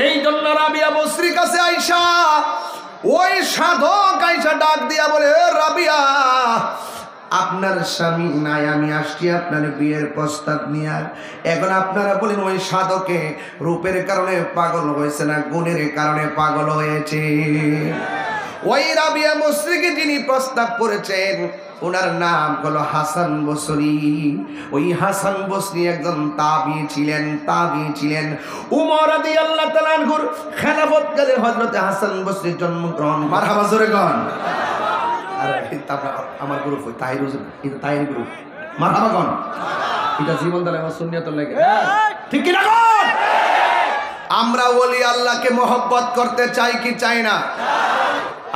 এই জন্য রাবিয়া বসরির কাছে আইসা ওই সাধক আইসা ডাক দিয়া বলে, রাবিয়া আপনার স্বামী নাই, আমি আসছি আপনার বিয়ের প্রস্তাব নিয়ে। এখন আপনারা বলেন ওই সাধকে রূপের কারণে পাগল হয়েছে না গুণের কারণে পাগল হয়েছে? ওই রাবিয়া বসরিকে যিনি প্রস্তাব করেছেন ওনার নাম হলো হাসান বসরি। ওই হাসান বসরি একজন তাবি ছিলেন। উমর রাদিয়াল্লাহু তাআলা আনহুর খেলাফতকালে হযরত হাসান বসরির জন্মগ্রহণ। মারহাবা জোরে গান। আর আমার গ্রুপ তাহির হুজুর, এটা তাহির গ্রুপ। মারহাবা গান। এটা জীবন দালে আমার সুন্নিয়তের লাগে, ঠিক কি না গান? আমরা ওলি আল্লাহকে মহব্বত করতে চাই কি চাই না?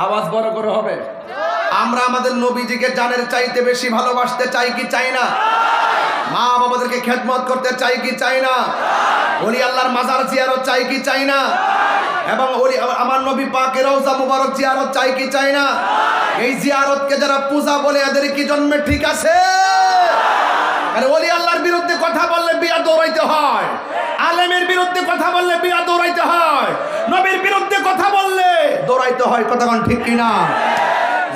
আওয়াজ বড় করে হবে। আমরা আমাদের নবীজিকে জানের চাইতে বেশি ভালোবাসতে চাই কি চাই না? মা বাবাদেরকে খেদমত করতে চাই কি চাই না? ওলি আল্লাহর মাজার জিয়ারত চাই কি চাই না? এবং ওলি আমার নবী পাকের রওজা মুবারক জিয়ারত চাই কি চাই না? এই জিয়ারতকে যারা পূজা বলে এদের কি জন্মে ঠিক আছে? আরে ওলি আল্লাহর বিরুদ্ধে কথা বললে বিয়া দৌড়াইতে হয়, আলেমের বিরুদ্ধে কথা বললে বিয়া দৌড়াইতে হয়, নবীর বিরুদ্ধে কথা বললে দৌড়াইতে হয়। কথা কোন ঠিক কিনা?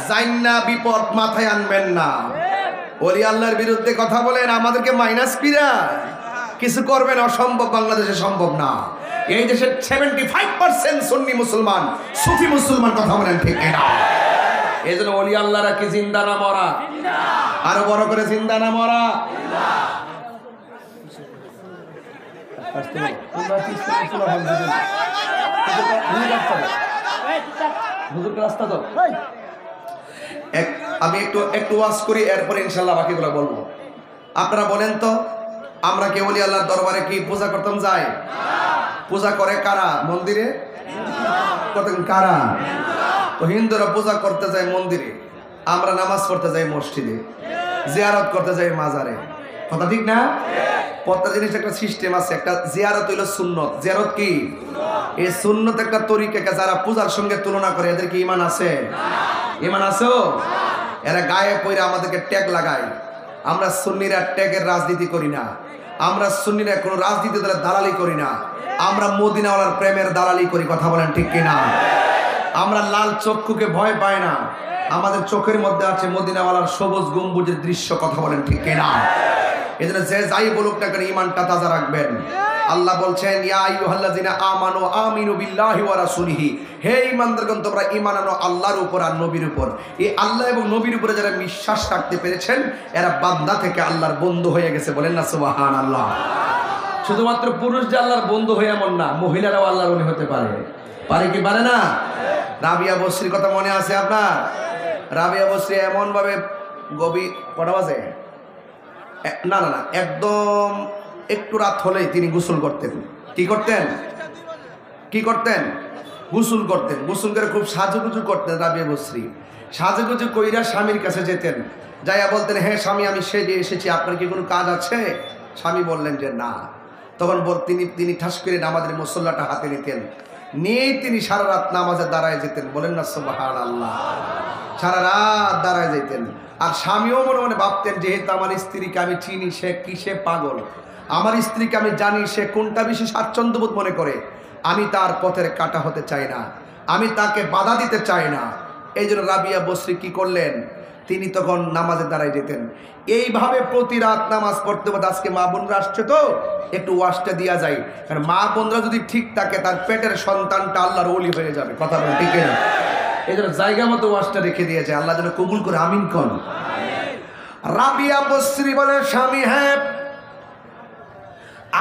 জাইন্না বিপদ মাথায় আনবেন না। ওলি আল্লাহর বিরুদ্ধে কথা বলেন আমাদেরকে মাইনাস পিরা কিছু করবেন, অসম্ভব। বাংলাদেশে সম্ভব না। এই দেশের 75% সুন্নি মুসলমান, সুফি মুসলমান। কথা বলেন ঠিক কিনা? এই জন্য ওলি আল্লাহরা কি জিন্দা না মরা? আরো বড় করে জিন্দা না মরা? আমি একটু ওয়াজ করি, এরপরে ইনশাল্লাহ বাকিগুলো বলবো। আপনারা বলেন তো, আমরা কি ওলি আল্লাহর দরবারে কি পূজা করতাম যাই? পূজা করে কারা? মন্দিরে। কারা? তো হিন্দুরা পূজা করতে যায় মন্দিরে, আমরা নামাজ পড়তে যাই মসজিদে, জিয়ারত করতে যাই মাজারে। কথা ঠিক না? প্রত্যেক জিনিস একটা সিস্টেম আছে। একটা জিয়ারত হইল সুন্নত। জিয়ারত কি? এই সুন্নত একটা তরিকাকে যারা পূজার সঙ্গে তুলনা করে এদের কি ইমান আছে? ইমান আছে? এরা গায়ে পয়রা আমাদেরকে ট্যাগ লাগায়। আমরা সুন্নিরা ট্যাগের রাজনীতি করি না। আমরা সুন্নিরা কোনো রাজনীতি দলের দালালি করি না। আমরা মদিনাওয়ালার প্রেমের দালালি করি। কথা বলেন ঠিক কিনা? আমরা লাল চক্ষুকে ভয় পাই না। আমাদের চোখের মধ্যে আছে মদিনাওয়ালার সবুজ গম্বুজের দৃশ্য। কথা বলেন ঠিক কিনা? এজন্য যে যাই বলুক না কেন ইমানটা তাজা রাখবেন। আল্লাহ বলছেন, ইয়া আইয়ুহাল্লাযিনা আমানু আমিনু বিল্লাহি ওয়া রাসূলিহি, হে ঈমানদারগণ তোমরা ঈমান আনো আল্লাহর উপর আর নবীর উপর। এই আল্লাহ এবং নবীর উপরে যারা বিশ্বাস রাখতে পেরেছেন এরা বান্দা থেকে আল্লাহর বন্ধু হয়ে গেছে। বলেন না সুবহানাল্লাহ। শুধুমাত্র পুরুষ যে আল্লাহর বন্ধু হয়ে এমন না, মহিলারাও আল্লাহর ওলি হতে পারে। পারে কি পারে না? রাবিয়া বসরির কথা মনে আছে আপনার? রাবিয়া বসরি এমন ভাবে গভীর কটা বাজে না একদম একটু রাত হলেই তিনি গোসল করতেন। কি করতেন? গোসল করতেন। গোসল করে খুব সাজুগুজু করতেন রাবিয়া বসরি। সাজুগুজু কইরা স্বামীর কাছে যেতেন, যাইয়া বলতেন, হ্যাঁ স্বামী আমি সেজে এসেছি, আপনার কি কোনো কাজ আছে? স্বামী বললেন যে না। তখন তিনি ঠাস করে নামাজের মুসল্লাটা হাতে নিতেন, নিয়েই তিনি সারা রাত নামাজে দাঁড়ায় যেতেন। বলেন না সুবহানাল্লাহ। সারা রাত দাঁড়ায় যেতেন। আর স্বামীও মনে মনে ভাবতেন, যেহেতু আমার স্ত্রীকে আমি চিনি, সে কিসে পাগল, আমার স্ত্রীকে আমি জানি সে কোনটা বেশি স্বাচ্ছন্দ্যবোধ মনে করে, আমি তার পথের কাটা হতে চাই না, আমি তাকে বাধা দিতে চাই না। এই জন্য রাবিয়া বসরি কি করলেন? তিনি তখন নামাজে দাঁড়ায় যেতেন। এইভাবে প্রতি রাত নামাজ পড়তে পড়তে, আজকে মা বোনরা আসছে তো একটু ওয়াজটা দেওয়া যায়, কারণ মা বোনরা যদি ঠিক থাকে তার পেটের সন্তানটা আল্লাহর ওলি হয়ে যাবে। কথা বলেন ঠিক না? এই জন্য জায়গা মতো ওয়াজটা রেখে দিয়েছে। আল্লাহ যেন কবুল করে, আমিন কোন। রাবিয়া বসরি বলে, স্বামী হ্যাঁ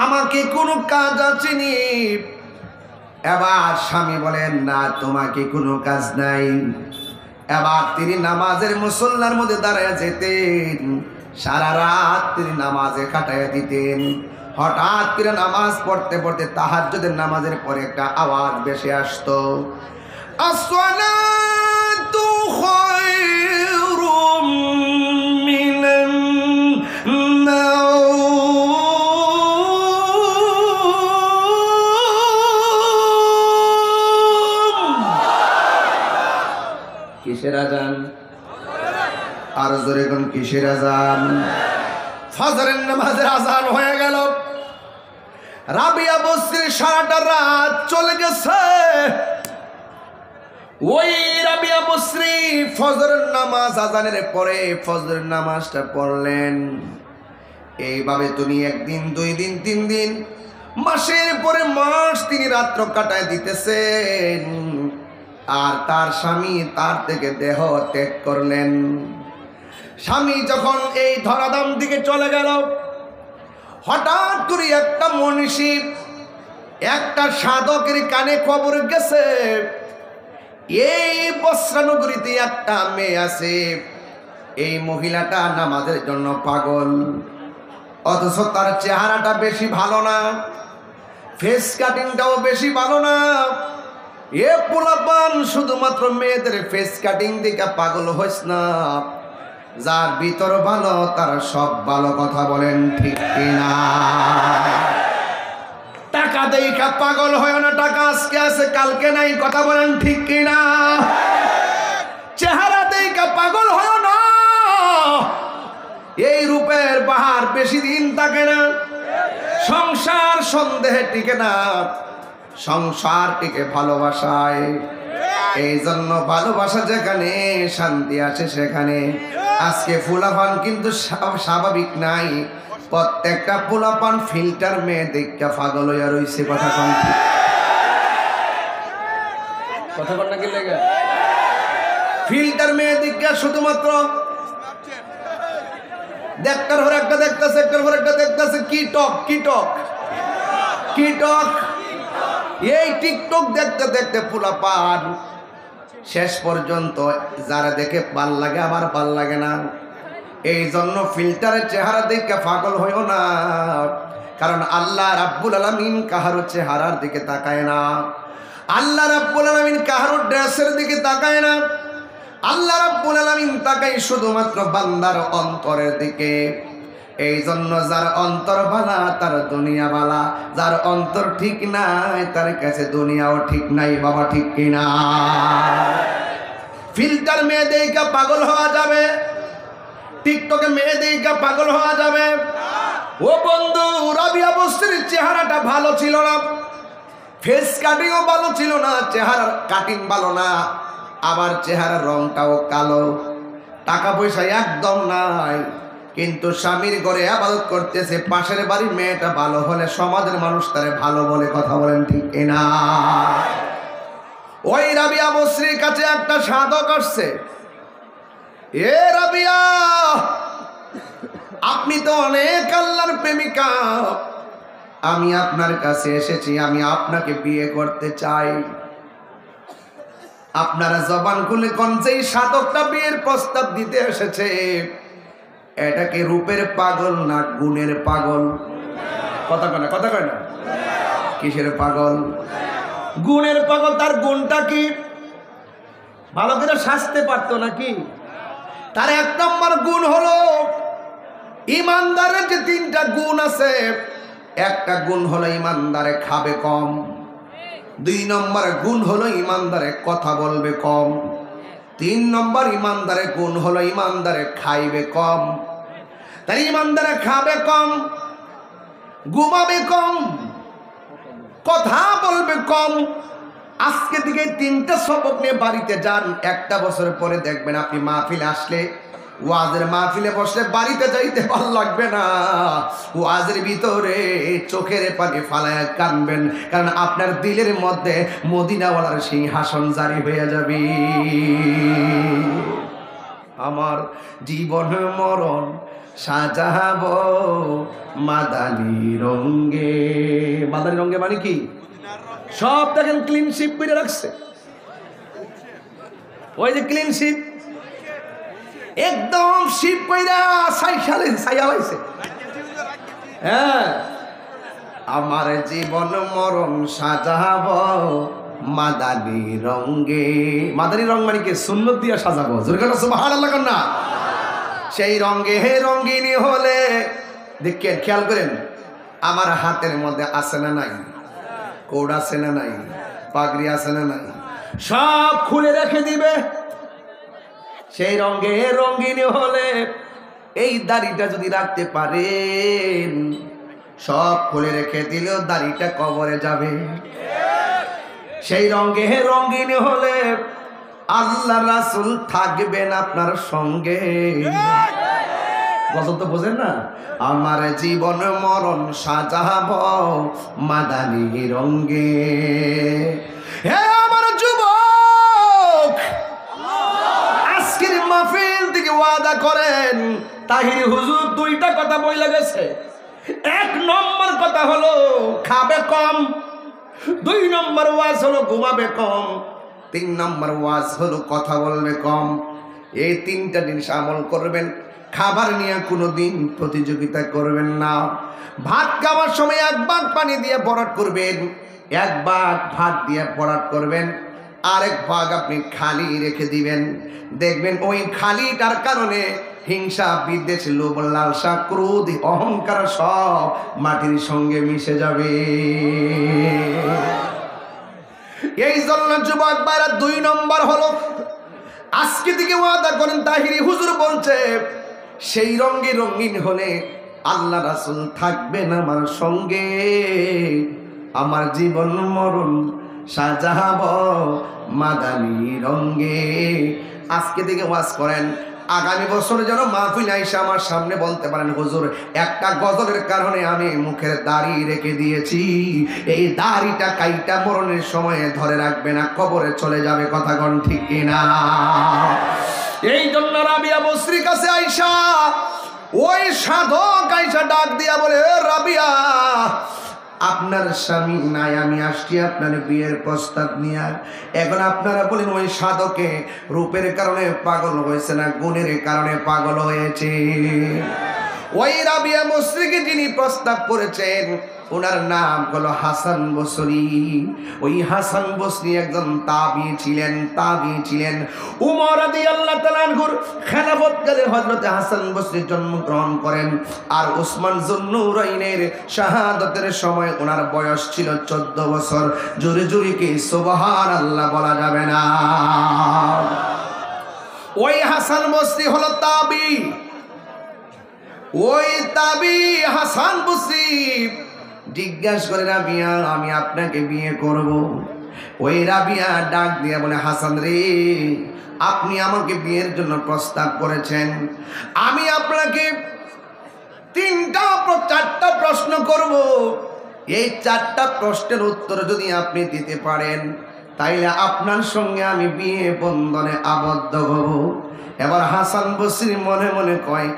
আমাকে কোনো কাজ আছে নি? এবার স্বামী বলেন, না তোমাকে কোনো কাজ নাই। এবার তিনি নামাজের মুসল্লার মধ্যে দাঁড়ায় যেতেন, সারা রাত তিনি নামাজে কাটাইয়া দিতেন। হঠাৎ করে নামাজ পড়তে পড়তে তাহাজ্জুদের নামাজের পরে একটা আওয়াজ ভেসে আসতো, আসসালাতু খায়রুম মিনান কিসের আজান? আর জোরে কোন কিসের আজান? ফজরের নামাজের আজান হয়ে গেল। রাবিয়া বসরি সারাটা রাত চলে গেছে। ওই রাবিয়া বসরি ফজরের নামাজ আজানের পরে ফজরের নামাজটা পড়লেন। এইভাবে তিনি একদিন, 2 দিন, 3 দিন, মাসের পরে মাস তিনি রাত্র কাটায় দিতেছেন। আর তার স্বামী তার থেকে দেহ ত্যাগ করলেন। স্বামী যখন এই ধরাধাম দিকে চলে গেল, হঠাৎ করে একটা মনীষী, একটা সাধকের কানে খবর গেছে এই বস্ত্রানগরীতে একটা মেয়ে আছে, এই মহিলাটা নামাজের জন্য পাগল, অথচ তার চেহারাটা বেশি ভালো না, ফেস কাটিংটাও বেশি ভালো না। এ পোলাপান শুধুমাত্র মেয়েদের ফেস কাটিং দিকে পাগল হইস না, যার ভিতর ভালো তার সব ভালো, কথা বলেন ঠিক কিনা? টাকা দেখা পাগল হয় না, টাকা আজকে আছে কালকে নাই, কথা বলেন ঠিক কিনা? চেহারা দেখা পাগল হয় না, এই রূপের বাহার বেশি দিন থাকে না। সংসার সন্দেহে টিকে না, সংসার টিকে ভালোবাসায়। এই জন্য ভালোবাসা যেখানে, শান্তি আছে সেখানে। আজকে ফুলাপান কিন্তু স্বাভাবিক নাই, প্রত্যেকটা ফুলাপান ফিল্টার মেয়ে দেখা পাগল হইয়া রইছে, কথা কন নাকি লেগে? ফিল্টার মেয়ে দেখা শুধুমাত্র দেখটার পর একটা দেখতেছে, একটার পর একটা দেখতেছে। টিকটক এই টিকটক দেখতে দেখতে পোলাপান শেষ পর্যন্ত যারা দেখে ভাল লাগে আবার ভাল লাগে না। এই জন্য ফিল্টারের চেহারা দেখে পাগল হইও না, কারণ আল্লাহ রাব্বুল আলামিন কাহারো চেহারার দিকে তাকায় না, আল্লাহ রাব্বুল আলামিন কাহারো ড্রেসের দিকে তাকায় না, আল্লাহ রাব্বুল আলামিন তাকায় শুধুমাত্র বান্দার অন্তরের দিকে। এই জন্য যার অন্তর ভালা তার দুনিয়া ভালা, যার অন্তর ঠিক নাই তার কাছে দুনিয়াও ঠিক নাই, বাবা ঠিক কিনা? ফিল্টার মেয়ে দেখে পাগল হওয়া যাবে, টিকটকে মেয়ে দেখে পাগল হওয়া যাবে? ও বন্ধু, রাবিয়া বস্তির চেহারাটা ভালো ছিল না, ফেস কাটিংও ভালো ছিল না, চেহারার কাটিং ভালো না, আবার চেহারার রংটাও কালো, টাকা পয়সা একদম নাই, কিন্তু স্বামীর ঘরে ইবাদত করতেছে। পাশের বাড়ির মেয়েটা ভালো হলে সমাজের মানুষ তারে ভালো বলে, কথা বলেন ঠিক কিনা? ওই রাবিয়া বস্রির কাছে একটা সাধক আসছে। এ রাবিয়া, আপনি তো অনেক আল্লাহর প্রেমিকা, আমি আপনার কাছে এসেছি, আমি আপনাকে বিয়ে করতে চাই। আপনারা জবান খুলে কোন যেই সাধকটা বিয়ের প্রস্তাব দিতে এসেছে, এটাকে রূপের পাগল না গুণের পাগল? কথা কয় না? কিসের পাগল? গুণের পাগল। তার গুণটা কি? ভালো করে সাজতে পারতো নাকি? তার 1 নম্বর গুণ হলো ইমানদারের যে 3টা গুণ আছে, একটা গুণ হলো ইমানদারে খাবে কম, 2 নম্বর গুণ হলো ইমানদারে কথা বলবে কম, 3 নম্বর ইমানদারে গুণ হলো ইমানদারে খাইবে কম। তাই ইমানদারে খাবে কম, ঘুমাবে কম, কথা বলবে কম। আজকে থেকে 3টা সবক নিয়ে বাড়িতে যান, 1টা বছর পরে দেখবেন আপনি মাহফিলে আসলে, ওয়াজের মাহফিলে বসলে বাড়িতে যাইতে ভালো লাগবে না, ওয়াজের ভিতরে চোখের পানি ফালায় কাঁদবেন, কারণ আপনার দিলের মধ্যে মদিনাওয়ালার সিংহাসন জারি হয়ে যাবে। আমার জীবন মরণ সাজাবো মাদানি রঙে। মাদানি রঙে মানে কি? সব দেখেন ক্লিন শিপ করে রাখছে, ওই যে ক্লিন শিপ, একদম শিপ কইরা ছাইয়া হয়েছে। হ্যাঁ, আমার জীবন মরণ সাজাবো মাদানি রঙে। মাদানি রং মানে কি? সুন্নত দিয়া সাজাবো। সুবহানাল্লাহ না? সেই রঙে হে রঙ্গিনী হলে দেখেন, খেয়াল করেন, আমার হাতের মধ্যে আছে না নাই? কোড আছে না নাই? পাগড়ি আছে না নাই? সব খুলে রেখে দিবে। সেই রঙে রঙ্গিনী হলে এই দাড়িটা যদি রাখতে পারেন, সব খুলে রেখে দিলেও দাড়িটা কবরে যাবে। সেই রঙে রঙিন হলে আল্লাহ রাসূল থাকবেন আপনার সঙ্গে। বসন্ত বোঝেন না? আমার জীবন মরণ সাজাব মাদানী রঙে। হে আমার যুবক, আজকের মাহফিল থেকে ওয়াদা করেন। তাহির হুজুর দুইটা কথা বলে গেছে। এক নম্বর কথা হলো খাবে কম, দুই নম্বর ওয়াজ হলো ঘুমাবে কম, তিন নম্বর ওয়াজ হলো কথা বলবে কম। এই তিনটা জিনিস আমল করবেন। খাবার নিয়ে কোনোদিন প্রতিযোগিতা করবেন না। ভাত খাওয়ার সময় এক ভাগ পানি দিয়ে বরাট করবেন, এক ভাগ ভাত দিয়ে বরাট করবেন, আরেক ভাগ আপনি খালি রেখে দিবেন। দেখবেন ওই খালিটার কারণে হিংসা, বিদ্বেষ, লোভ, লালসা, ক্রোধ, অহংকার সব মাটির সঙ্গে মিশে যাবে। এই জন্য যুবক ভাইরা, দুই নম্বর হলো আজকে থেকে ওয়াদা করেন। তাহিরি হুজুর বলছে সেই রঙে রঙিন হলে আল্লাহ রাসূল থাকবেন আমার সঙ্গে। আমার জীবন মরণ সাজাব মাদানী রঙে। আজকে থেকে ওয়াজ করেন, আগামী বছর যেন মাহফিল আইসা আমার সামনে বলতে পারেন, হুজুর একটা গজলের কারণে আমি মুখের দাড়ি রেখে দিয়েছি, এই দাড়িটা কাইটা মরণের সময়ে ধরে রাখবে না, কবরে চলে যাবে। কথা কোন ঠিক কিনা? এই জন্য রাবিয়া বসরির কাছে আইসা ওই সাধক আইসা ডাক দিয়া বলে, রাবিয়া আপনার স্বামী নাই, আমি আসছি আপনার বিয়ের প্রস্তাব নিয়ে। এখন আপনারা বলেন ওই সাধকে রূপের কারণে পাগল হয়েছে না গুণের কারণে পাগল হয়েছে? ওই রাবিয়া বসরিকে যিনি প্রস্তাব করেছেন ওনার নাম হলো হাসান বসরি। ওই হাসান বসরি একজন তাবি ছিলেন। উমর রাদিয়াল্লাহু তাআলা আনহুর খেলাফতকালে হযরত হাসান বসরি জন্মগ্রহণ করেন। আর ওসমান যুন্নুরাইনের শাহাদাতের সময় ওনার বয়স ছিল 14 বছর। জোরে জোরে কি সুবহানাল্লাহ বলা যাবে না? ওই হাসান বসরি হলো তাবি। ওই তাবি হাসান বসরি জিজ্ঞাসা করে, রাবিয়া আমি আপনাকে বিয়ে করব। ওই রাবিয়া ডাক দিয়ে বলে, হাসান রে, আপনি আমাকে বিয়ের জন্য প্রস্তাব করেছেন, আমি আপনাকে 4টা প্রশ্ন করব। এই 4টা প্রশ্নের উত্তর যদি আপনি দিতে পারেন তাইলে আপনার সঙ্গে আমি বিয়ে বন্ধনে আবদ্ধ হব। এবার হাসান বসরি মনে মনে কয়,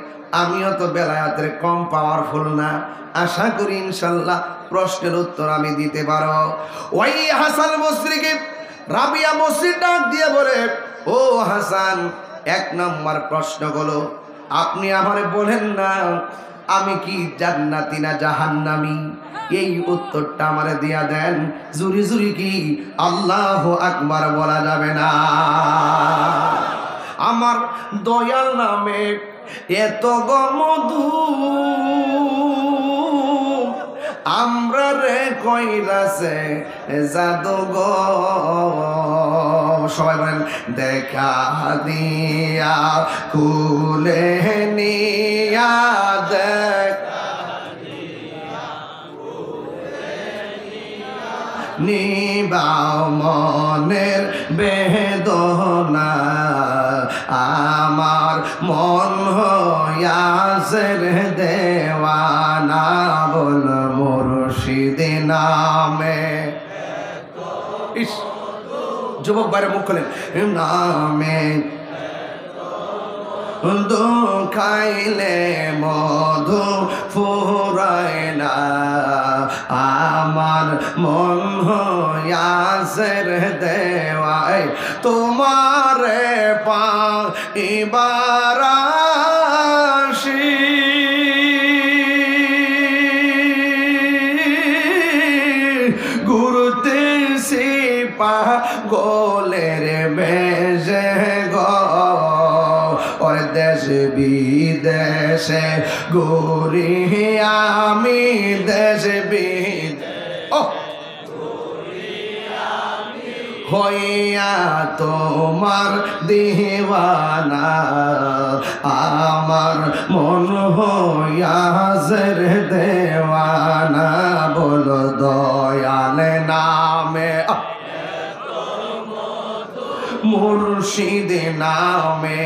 আমিও তো বেলায়েতের কম পাওয়ারফুল না, আশা করি ইনশাল্লাহ প্রশ্নের উত্তর আমি দিতে পারো। ওই হাসান বসরিকে রাবিয়া বসরি ডাক দিয়ে বলে, ও হাসান, 1 নম্বর প্রশ্ন হলো আপনি আমারে বলেন না আমি কি জান্নাতি না জাহান্নামী, এই উত্তরটা আমারে দিয়া দেন। জুরি জুরি কি আল্লাহু আকবার বলা যাবে না? আমার দয়াল নামে এত গমধু আমরা রে কইরাছে জাদু গো। সবাই বলেন, দেখা দিয়া কুলে নিয়া, নিবাও মনের বেদনা, আমার মন হইয়াছে দেওয়ানা, বল মুর্শিদ নামে। ইস, যুবক বাইরে মুখ খোলেন, নামে খাইলে মধু ফুরায় না, আমার মন হইয়াছে দেওয়াই, তোমারে পাইবার আসি, ঘুরতেছি পাগলের বেশে গো, ওর দেশ বিদেশে ঘুরি আমি, দেশ হইয়া তোমার দিওয়ানা, আমার মন হইয়াছে দেওয়ানা, বল দয়াল নামে। মুর্শিদ নামে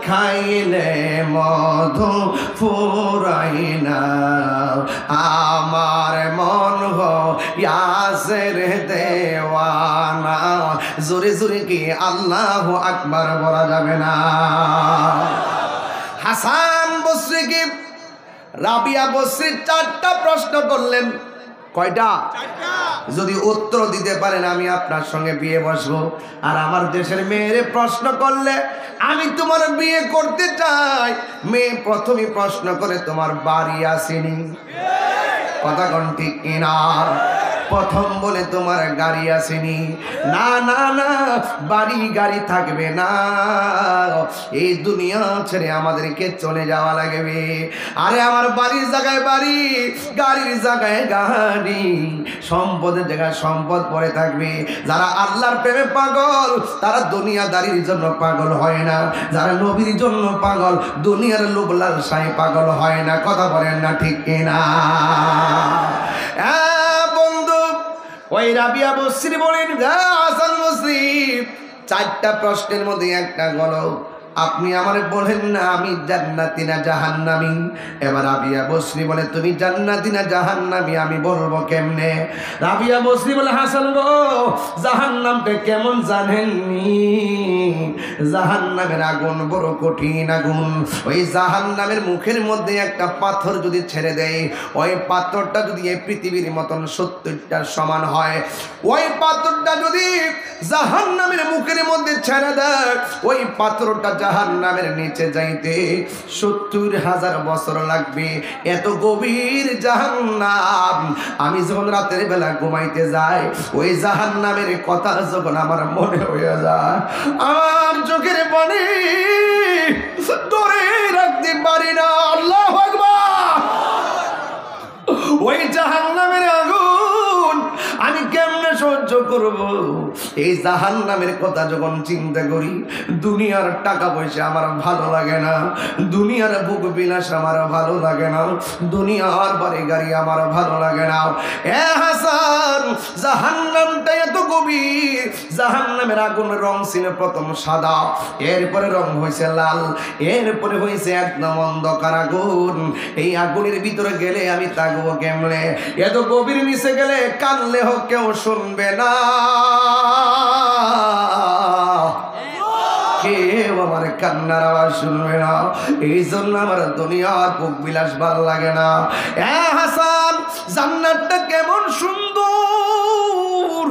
খাইলে মধু ফুরাই না আমার মন ইয়াসের দেওয়ানা। জোরে জোরে কি আল্লাহু আকবার বলা যাবে না? হাসান বসরি কি রাবিয়া বসরি 4টা প্রশ্ন করলেন। কয়টা? যদি উত্তর দিতে পারেন আমি আপনার সঙ্গে বিয়ে বসবো। আর আমার দেশের মেয়েরে প্রশ্ন করলে আমি তোমার বিয়ে করতে চাই, মেয়ে প্রথমেই প্রশ্ন করে তোমার বাড়ি আসেনি? কথা কোন ঠিক কিনা? প্রথম বলে তোমার গাড়ি আসেনি? না না না, বাড়ি গাড়ি থাকবে না, এই দুনিয়া ছেড়ে আমাদেরকে চলে যাওয়া লাগবে। আরে আমার বাড়ির জায়গায় বাড়ি, গাড়ির জায়গায় গাড়ি, সম্পদের জায়গায় সম্পদ পড়ে থাকবে। যারা আল্লাহর প্রেমে পাগল তারা দুনিয়াদারির জন্য পাগল হয় না, যারা নবীর জন্য পাগল দুনিয়ার লোভ লালসায় পাগল হয় না। কথা বলেন না ঠিক কিনা? বন্ধু ওই রাবিয়া বসরি বলেন হাসান বসরি 4টা প্রশ্নের মধ্যে একটা গলো আপনি আমারে বলেন না আমি জান্নাতি না জাহান্নামী। এবার রাবিয়া বসরি বলে তুমি জান্নাতি না জাহান্নামী আমি বলবো কেমনে? রাবিয়া বসরি বলে হাসান গো জাহান্নামটা কেমন জানেননি? জাহান্নামের আগুন বড় কঠিন আগুন। ওই জাহান্নামের মুখের মধ্যে একটা পাথর যদি ছেড়ে দেয়, ওই পাথরটা যদি এই পৃথিবীর মতন 70টার সমান হয়, ওই পাথরটা যদি জাহান্নামের মুখের মধ্যে ছেড়ে দেয়, ওই পাথরটা জাহান্নামের নিচে যাইতে 70,000 বছর লাগবে। এত গভীর জাহান্নাম। আমি যখন রাতের বেলা ঘুমাইতে যাই, ওই জাহান্নামের কথা যখন আমার মনে হয়ে যায়, আমার চোখের পানি ধরে রাখতে পারি না। আল্লাহু আকবার। ওই জাহান্নামের আগুন আমি কেমনে সহ্য করব? এই জাহান্নামের কথা যখন চিন্তা করি, দুনিয়ার টাকা পয়সা আমার ভালো লাগে না, দুনিয়ার ভোগ বিলাস আমার ভালো লাগে না, দুনিয়ার বাড়ি গাড়ি আমার ভালো লাগে না। এ হাসান জাহান্নামটা এত গভীর, জাহান্নামের আগুনের রং ছিল প্রথম সাদা, এরপরে রং হয়েছে লাল, এরপরে হয়েছে একদম অন্ধকার আগুন। এই আগুনের ভিতরে গেলে আমি থাকবো কেমনে? এত গভীর নিচে গেলে কানলে হোক কেউ শুনবে না, কেউ আমার কান্নার আওয়াজ শুনবে না। এই জন্য আমার দুনিয়ার ভোগ বিলাস ভালো লাগে না। এ হাসান জান্নাতটা কেমন সুন্দর,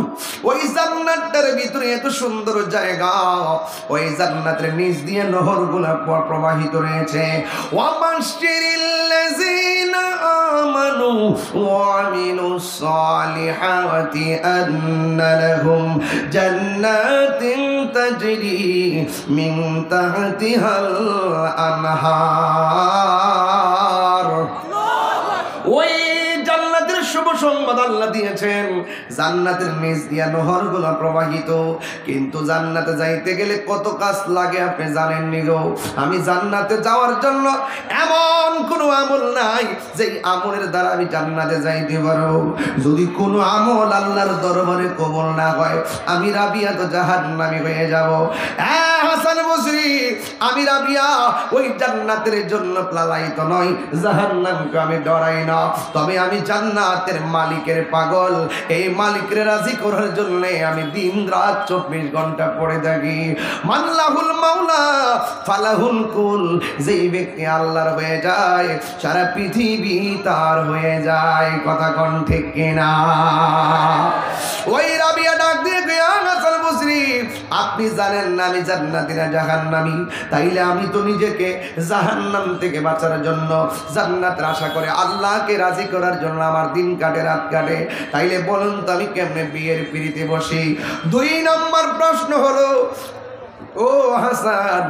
ওই জান্নাতের ভিতরে এত সুন্দর জায়গা, ওই জান্নাতের নিচ দিয়ে নহরগুলো প্রবাহিত রয়েছে। ওয়া বাশশিরিল্লাযিনা আমানু ওয়া আমিলুস সালিহাতি আন্না লাহুম জান্নাতিন তাজরি মিন তাহতিহাল আনহার। ওই জান্নাতের শুভ সংবাদ আল্লাহ দিয়েছেন, জান্নাতের নিচ দিয়া নহরগুলো প্রবাহিত। কিন্তু জান্নাতে যাইতে গেলে কত কাজ লাগে আপনি জানেননি গো? আমি জান্নাতে যাওয়ার জন্য এমন কোনো আমল নাই যে আমলের দ্বারা আমি জান্নাতে যাইতে পারবো। যদি কোনো আমল আল্লাহর দরবারে কবুল না হয়, আমি রাবিয়া তো জাহান্নামী হয়ে যাব। হাসান বসরি আমি রাবিয়া ওই জান্নাতের জন্য লালায়িত নয়, জাহান্নামকে আমি ডরাই না, তবে আমি জান্নাতের মালিকের পাগল। এই মালিকের রাজি করার জন্য আমি দিন রাত 24 ঘন্টা পড়ে থাকি। মাল্লাহুল মাওলা ফালাহুল কুল, যেই ব্যক্তি আল্লাহর হয়ে যায় সারা পৃথিবী তার হয়ে যায়। কথা কোন ঠিক কিনা? ওই রাবিয়া ডাক দিয়ে হাসান বসরি আপনি জানেন না আমি জান্নাতি না জাহান্নামী? তাইলে আমি তো নিজেকে জাহান্নাম থেকে বাঁচার জন্য জান্নাতের আশা করে আল্লাহকে রাজি করার জন্য আমার দিন কাটে রাত কাটে। তাইলে বলুন তো আমি কেমনে বিয়ের পিড়িতে বসি? 2 নম্বর প্রশ্ন হলো, ও হাসান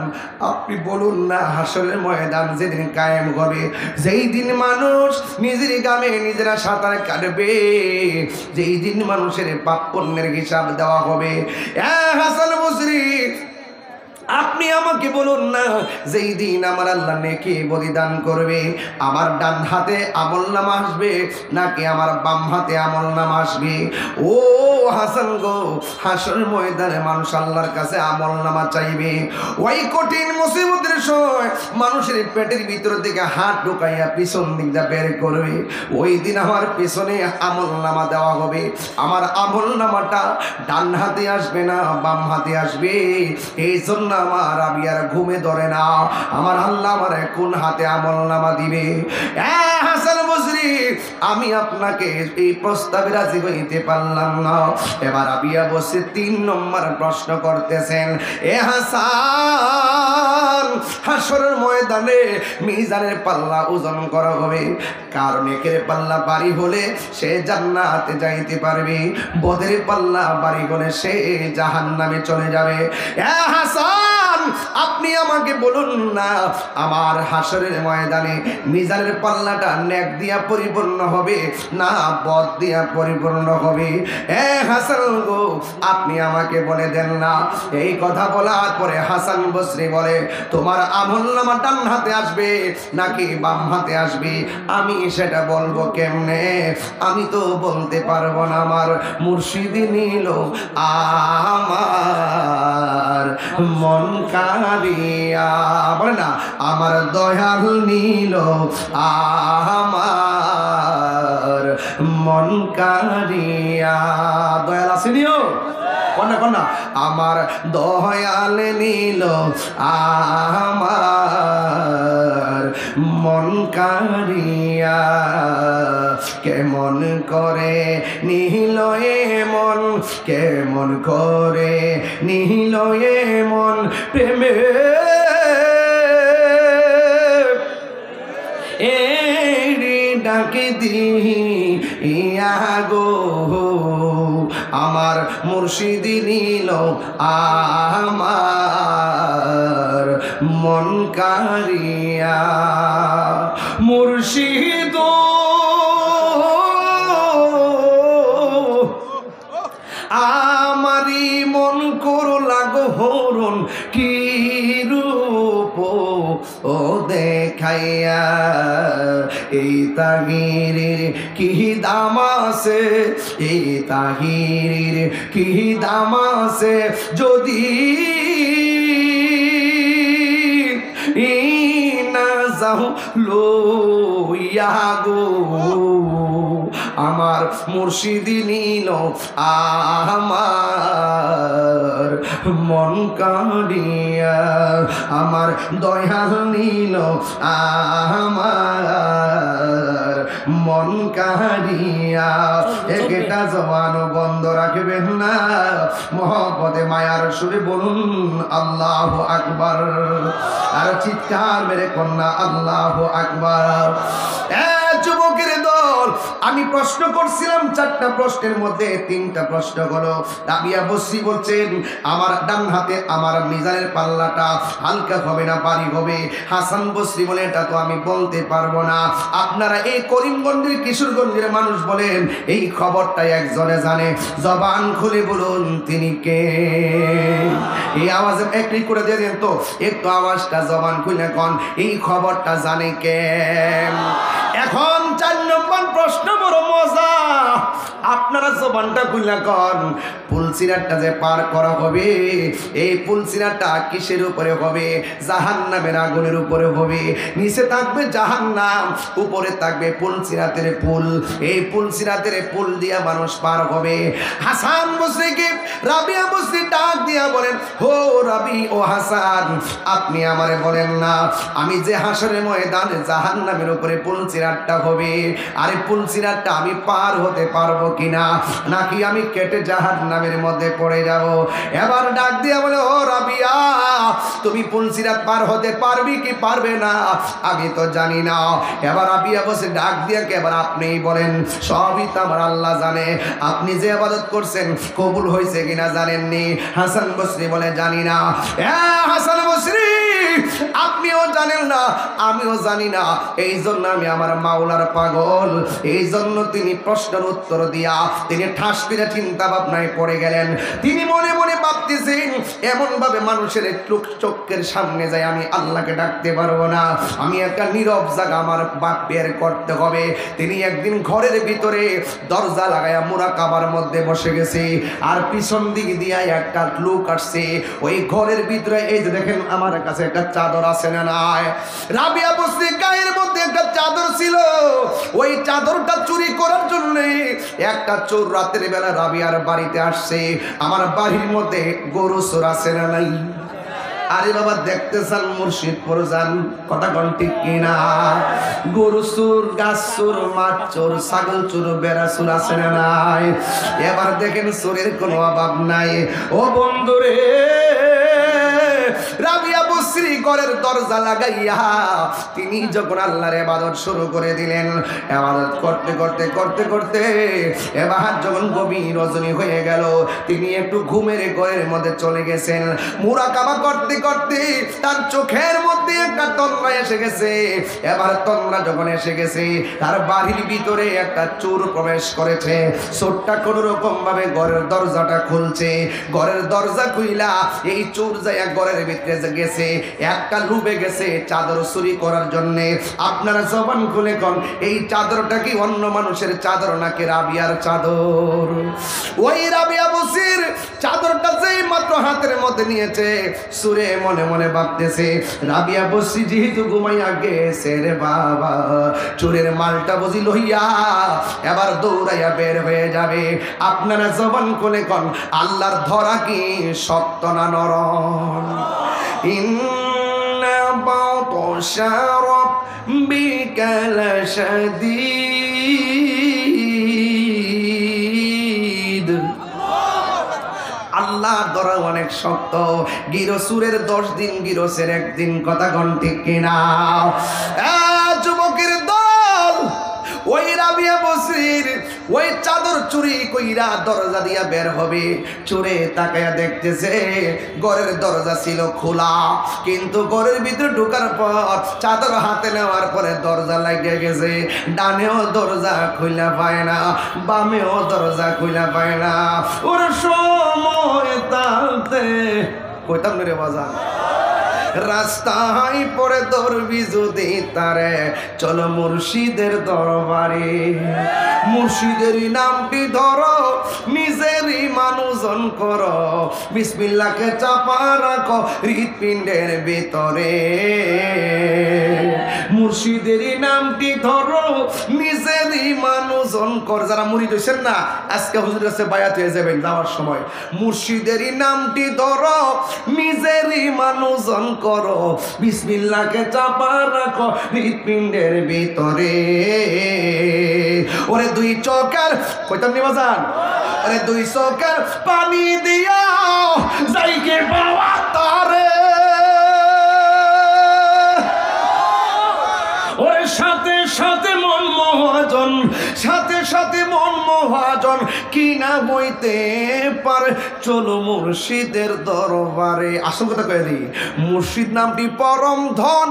আপনি বলুন না হাসরের ময়দান যেদিন কায়েম হবে, যেই দিন মানুষ নিজের গ্রামে নিজেরা সাঁতার কাটবে, যেই দিন মানুষের পাপ পুণ্যের হিসাব দেওয়া হবে, হাসান বসরি আপনি আমাকে বলুন না যেই দিন আমার আল্লাহ নেকি বলিদান করবে, আমার ডান হাতে আমলনামা আসবে নাকি আমার বাম হাতে আমলনামা আসবে? ও হাসান গো, হাসর ময়দানে মানুষ আল্লাহর কাছে আমলনামা চাইবে। ওই কঠিন মুসিবতের সময় মানুষের পেটের ভিতর থেকে হাত ঢুকাইয়া পিছন দিকটা বের করবে। ওই দিন আমার পিছনে আমলনামা দেওয়া হবে। আমার আমলনামাটা ডান হাতে আসবে না, বাম হাতে আসবে। এই জন্য আমার রাবিয়ার ঘুমে ধরে না। আমার আল্লাহ আমার কোন হাতে আমলনামা দিবে? হাসান বসরি, আমি আপনাকে এই প্রস্তাবে রাজি হইতে পারলাম না। এবার রাবিয়া বসে 3 নম্বর প্রশ্ন করতেছেন, এ হাসান, হাসরের ময়দানে মিজানের পাল্লা ওজন করা হবে। কারণ একের পাল্লা বাড়ি হলে সে জান্নাতে যাইতে পারবে, বদের পাল্লা বাড়ি হলে সে জাহান্নামে চলে যাবে। এ হাসান, আপনি আমাকে বলুন না, আমার হাসরের ময়দানে মিজানের পাল্লাটা নেক দিয়া পরিপূর্ণ হবে না বদ দিয়া পরিপূর্ণ হবে? এ হাসান গো, আপনি আমাকে বলে দেন না। এই কথা বলার পরে হাসান বসরি বলে, তোমার আমলনামা ডান হাতে আসবে নাকি বাম হাতে আসবে আমি সেটা বলবো কেমনে? আমি তো বলতে পারবো না। আমার মুর্শিদ নিল আমার মন কারিয়া, বলে না, আমার দয়াল নিল আমার মন কারিয়া। দয়াল আসেনিও কন্যা কন্যা, আমার দয়াল নিল আমার মন কারিয়া। কেমন করে নিল এ মন, কেমন করে নিল এ মন প্রেমে ডাকে দিয়া গো। আমার মুর্শিদ নিল আমার মন কারিয়া। মুর্শিদ আমারি মন করলা গো হরণ, কি রূপ ও দেখাইয়া। এই তাহিরের কি দাম আছে, এই তাহিরের কি দাম আছে, যদি না যাও লইয়া গো। আমার মুর্শিদ নিল আমার মন কারিয়া। আমার দয়াল নিল আমার মন কারিয়া। একটা জবান বন্ধ রাখবেন না, মহব্বতে মায়ার সুরে বলুন আল্লাহু আকবার। আর চিৎকার মেরে কন্যা আল্লাহু আকবার। যুবকের দল, আমি প্রশ্ন করছিলাম 4টা প্রশ্নের মধ্যে 3টা প্রশ্ন হলো। রাবিয়া বসরি বলছেন, আমার ডান হাতে আমার মিজানের পাল্লাটা হালকা হবে না ভারী হবে? হাসান বসরি বলে, এটা তো আমি বলতে পারবো না। আপনারা এই করিমগঞ্জের কিশোরগঞ্জের মানুষ বলেন, এই খবরটা একজনে জানে, জবান খুলে বলুন তিনি কে? এই আওয়াজ একটু করে দিয়ে দেন তো, একটু আওয়াজটা জবান খুলে কন, এই খবরটা জানে কে? এখন 4 নম্বর প্রশ্ন, বড় মজা। আপনারা জবানটা খুলে কন, পুলসিরাতটা যে পার করা হবে, এই পুলসিরাতটা কিসের উপরে হবে? জাহান্নামের আগুনের উপরে হবে। নিচে থাকবে জাহান্নাম, উপরে থাকবে পুলসিরাতের পুল। এই পুলসিরাতের পুল দিয়া মানুষ পার হবে। হাসান বসরিকে রাবিয়া বসরি ডাক দিয়া বলেন, হো রাবি ও হাসান, আপনি আমারে বলেন না, আমি যে হাসরের ময়দানে জাহান্নামের উপরে পুলসিরাতটা হবে, আরে পুলসিরাতটা আমি পার হতে পারবো কিনা, নাকি আমি কেটে জাহান্নামের মধ্যে পড়ে যাব? এবার ডাক দিয়া বলে, ও রাবিয়া, তুমি পুলসিরাত পার হতে পারবি কি পারবে না আমি তো জানি না। এবার রাবিয়া বসে ডাক দিয়া, এবার আপনিই বলেন, সবই তো আমার আল্লাহ জানে। আপনি যে ইবাদত করছেন কবুল হয়েছে কিনা জানেননি? হাসান বসরি বলে, জানি না। হাসান বসরি আপনিও জানেন না, আমিও জানি না। এই জন্য আমি আমার মাওলার পাগল। এই জন্য তিনি প্রশ্নের উত্তর দিয়া তিনি ঠাস করে চিন্তা ভাবনায় পড়ে গেলেন। তিনি মনে মনে ভাবতেছেন, এমন ভাবে মানুষের চোখের সামনে যায় আমি আল্লাহকে ডাকতে পারবো না, আমি একটা নীরব জায়গা আমার বাপ বের করতে হবে। তিনি একদিন ঘরের ভিতরে দরজা লাগায়া মুরাকাবার মধ্যে বসে গেছে, আর পিছন দিক দিয়া একটা লোক আসছে। ওই ঘরের ভিতরে এই যে দেখেন আমার কাছে একটা চাদর আছে না নাই, রাবিয়া বসরি গায়ের মধ্যে একটা চাদর ছিল। ওই চাদরটা চুরি করার জন্য একটা চোর রাতের বেলা রাবিয়ার বাড়িতে আসছে। আমার বাড়ির মধ্যে গরু চোর আছে না নাই? আরে বাবা দেখতে চান মুর্শিদপুর যান, কথা কোন ঠিক কিনা? গরু চোর, গাছ চোর, মাছ চোর, ছাগল চোর, বেড়া চোর আছে না নাই? এবার দেখেন চোরের কোনো অভাব নাই। ও বন্ধুরে, রাবিয়া বসরি ঘরের দরজা লাগাইয়া তিনি যখন আল্লাহর ইবাদত শুরু করে দিলেন, ইবাদত করতে করতে করতে করতে এবার যখন গভীর রজনী হয়ে গেল, তিনি একটু ঘুমের ঘরের মধ্যে চলে গেছেন। মুরাকাবা করতে করতে তার চোখের মধ্যে একটা তন্দ্রা এসে গেছে। এবার তন্দ্রা যখন এসে গেছে, তার বাড়ির ভিতরে একটা চোর প্রবেশ করেছে। চোরটা কোন রকম ভাবে ঘরের দরজাটা খুলছে। ঘরের দরজা খুইলা এই চোর যায় ঘরের ভিতরে গেছে, একটা লুবে গেছে চাদর চুরি করার জন্য। আপনারা জবান খুলে কোন, এই চাদরটা কি অন্য মানুষের চাদর নাকি রাবিয়ার চাদর? ওই রাবিয়া বসির চাদরটা যেই মাত্র হাতের মধ্যে নিয়েছে, সুরে মনে মনে ভাবতেছে রাবিয়া বসি যেহেতু ঘুমাইয়া গেছে রে বাবা, চোরের মালটা বুঝি লইয়া এবার দৌড়াইয়া বের হয়ে যাবে। আপনারা জবান খুলে কোন, আল্লাহর ধরা কি শক্ত না নরম? ইন্না বাতশা রাব্বিকা লাশাদীদ। আল্লাহর ধরা অনেক শক্ত। গিরসুরের 10 দিন, গিরসের 1 দিন, কথা কোন ঠিক কিনা? যুবকের দল ওই রাবিয়া বসরির ওই চাদর চুরি কইরা দরজা দিয়া বের হবে। চোরে তাকায়া দেখতেছে ঘরের দরজা ছিল খোলা, কিন্তু ঘরের ভিতরে ঢোকার পর চাদর হাতে নেওয়ার পরে দরজা লাগিয়ে গেছে। ডানেও দরজা খুলে পায় না, বামেও দরজা খুলে পায় না। ওর সময় তাতে কইতাম রে বাজার, রাস্তায় পরে ধরবি যদি তারে, চলো মুর্শিদের দরবারে। মুর্শিদেরই নামটি ধরো, নিজেরই মানুষজন করো, বিসমিল্লাহকে চাপা রাখো হৃৎপিণ্ডের ভিতরে। মুর্শিদেরই নামটি ধরো, নিজেরই মানুষজন কর। যারা মুরিদ হইছেন না, আজকে হুজুরের কাছে বায়াত হয়ে যাবেন যাওয়ার সময়। মুর্শিদেরই নামটি ধরো, নিজেরই মানুষজন করো, বিসমিল্লাহকে চাপা রাখো হৃৎপিণ্ডের ভিতরে। ওরে 2 চোখের কইতাম নি বাজান, ওরে 2 চোখের পানি দিয়া যাইকে বাবা তারে। ওরে সাথে সাথে মন মহাজন, সাথে সাথে মন মহাজন, কি না বইতে পারে, চলো মুর্শিদের দরবারে। আসল কথা কয়ে দিই, মুর্শিদ নামটি পরম ধন,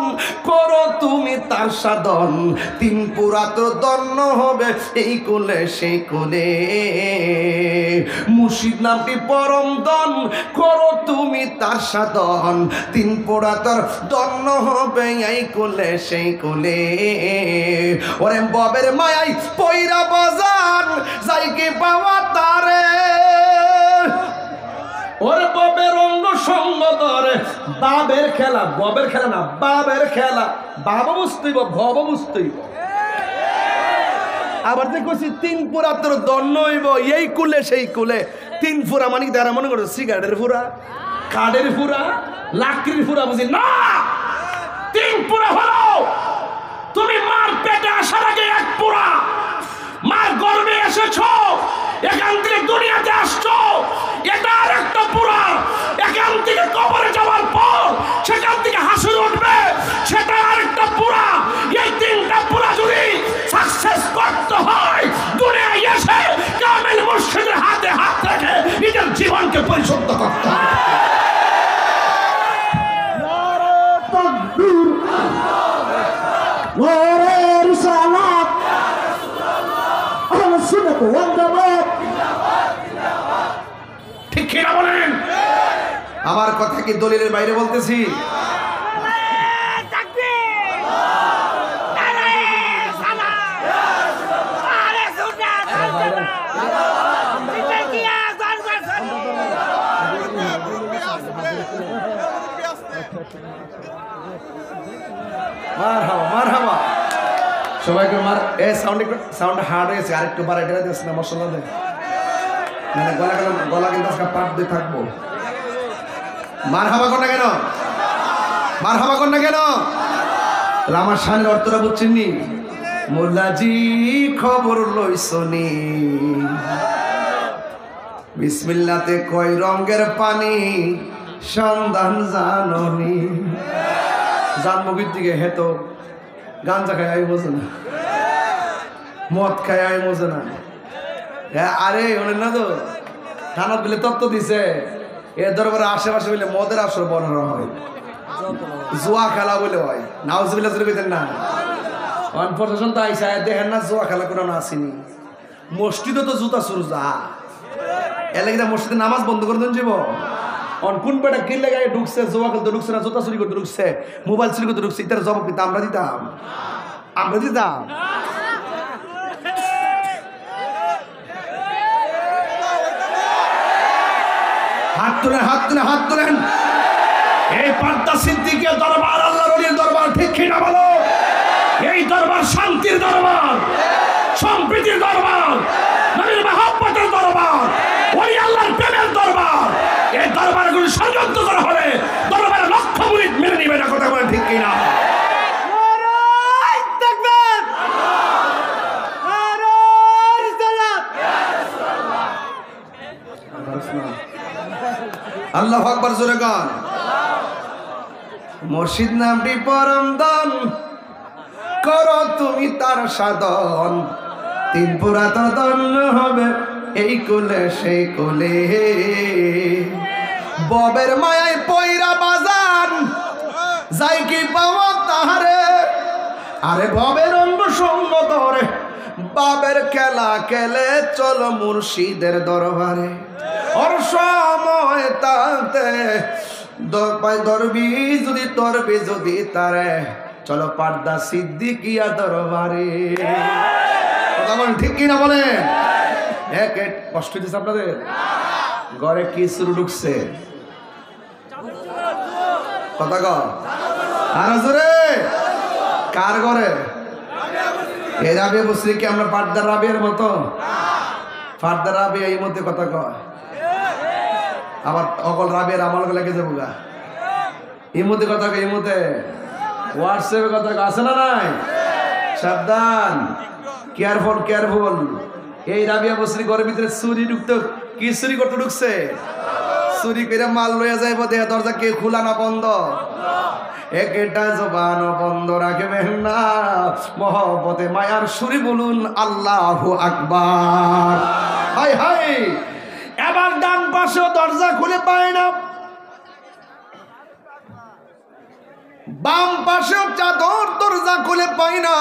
করো তুমি তার সাধন। 3 পুরা তো দন্ন হবে এই কুলে সেই কুলে। মুর্শিদ নামটি পরম ধন, করো তুমি তার সাধন। 3 পুরা তোর দন্ন হবে এই কুলে সেই কুলে। ওরে ববের মায়াই পয়রা বাজান, যাই কি পাওয়া তারে। ওরে ববের অঙ্গ সঙ্গ ধরে, বাবের খেলা, ববের খেলা না বাবের খেলা। বাবা বুঝতেইব, ভব বুঝতেইব। আবার দেখছি 3 পুরা তোর দন্ন হইব এই কুলে সেই কুলে। 3 পুরা মানে তারা মনে করো সিগারেটের পুরা, কাঠের পুরা, লাকড়ির পুরা, বুঝি না। 3 পুরা হলো তুমি মার পেটে আসার আগে 1 পুরা, মার গর্ভে এসেছো, এখান থেকে দুনিয়াতে আসছো, এটা আর একটা পুরা। এখান থেকে কবরে যাওয়ার পর সেখান থেকে হাসুর উঠবে, সেটা আর একটা পুরা। এই 3টা পুরা যদি সাকসেস করতে হয়, দুনিয়ায় এসে কামেল মুর্শিদের হাতে হাত রেখে নিজের জীবনকে পরিশুদ্ধ করতে হবে। আমার কথা কি দলিলের বাইরে বলতেছি? মারহাবা সবাইকে মার এ সাউন্ড হার্ড হয়েছে, আরেকটু বাড়াই টেরা দিস না মশলা দে, মানে গলা কিন্তু আজকে পাট দিয়ে থাকবো। মারহাবা কর না কেন? মারহাবা কর না কেন? আমার শানের অর্থটা বুঝছেন নি? মোল্লাজি খবর লইছনি বিসমিল্লাতে কয় রঙের পানি সন্ধান জাননি। জানমুখীর দিকে হেতো গাঞ্জা খায় আই বোঝে না, মদ খায় আই বোঝে না। আরে ওনের না তো থানা বিলে তত্ত্ব দিছে এ দরবারে আশেপাশে বলে মদের আসর বর্ণনা হয়, জুয়া খেলা বলে হয়। নাউজুবিল্লাহ কইতেন না, প্রশাসন তো আইসা দেখেন না জুয়া খেলা কোনো না আসেনি। মসজিদও তো জুতা সুরজা এলাকা মসজিদে নামাজ বন্ধ করে দেন যাব। কোন বেটা কিনলে গায়ে ঢুকছে, জোয়া খেলতে ঢুকছে না, জুতা চুরি করতে ঢুকছে, মোবাইল চুরি করতে ঢুকছে, এটার জবাব দিতাম আমরা দিতাম, আমরা দিতাম। হাত তুলেন, হাত তুলেন, হাত তুলেন। এই পার্দা সিদ্দিকের দরবার আল্লাহর ওলির দরবার, ঠিক কি না বলো? এই দরবার শান্তির দরবার, সম্প্রীতির দরবার, নবীর মহব্বতের দরবার, ওলি আল্লাহর প্রেমের দরবার। এই দরবারে কোনো ষড়যন্ত্র করা হলে দরবারে লক্ষ মুরিদ মেনে নিবে না, কথা বলে ঠিক কিনা? আল্লাহু আকবার জোরে গান। মুর্শিদ নামটি পরম দান, করো তুমি তার সাধন, তিন পুরাত ধন্য হবে এই কোলে সেই কোলে। ববের মায়ায় পয়রা বাজান যাই কি পাওয়া তাহারে, আরে ববের অঙ্গ সঙ্গ ধরে বাবের খেলা খেলে চলো মুর্শিদের দরবারে। ওর সময় তাতে ধরবি যদি তারে, চলো পার্দা সিদ্দিকিয়া দরবারে। ঠিক কিনা বলেন? কষ্ট হইতেছে আপনাদের? ঘরে কি শুরু ঢুকছে? কথা ক আর জোরে, কার ঘরে? এই রাবিয়া বসরি কি আমরা পার্দার রাবিয়ার মতো? পার্দার রাবিয়া এই মধ্যে কথা কয়, আবার অকল রাবিয়ার আমল লেগে যাবো গা। এই মধ্যে কথা কয়, এই মধ্যে হোয়াটসঅ্যাপে কথা আছে না নাই? সাবধান, কেয়ারফুল কেয়ারফুল। এই রাবিয়া বসরি ঘরের ভিতরে চুরি ঢুকতো, কি চুরি করতে ঢুকছে? চুরি করে মাল লইয়া যাইব, দেয়া দরজা কে খোলা না বন্ধ? একটা জবান বন্ধ রাখবেন না, মহব্বতে মায়ার সুরি বলুন আল্লাহু আকবার। হাই হাই, এবার ডান পাশেও দরজা খুলে পায় না, বাম পাশেও চাদর দরজা খুলে পাই না,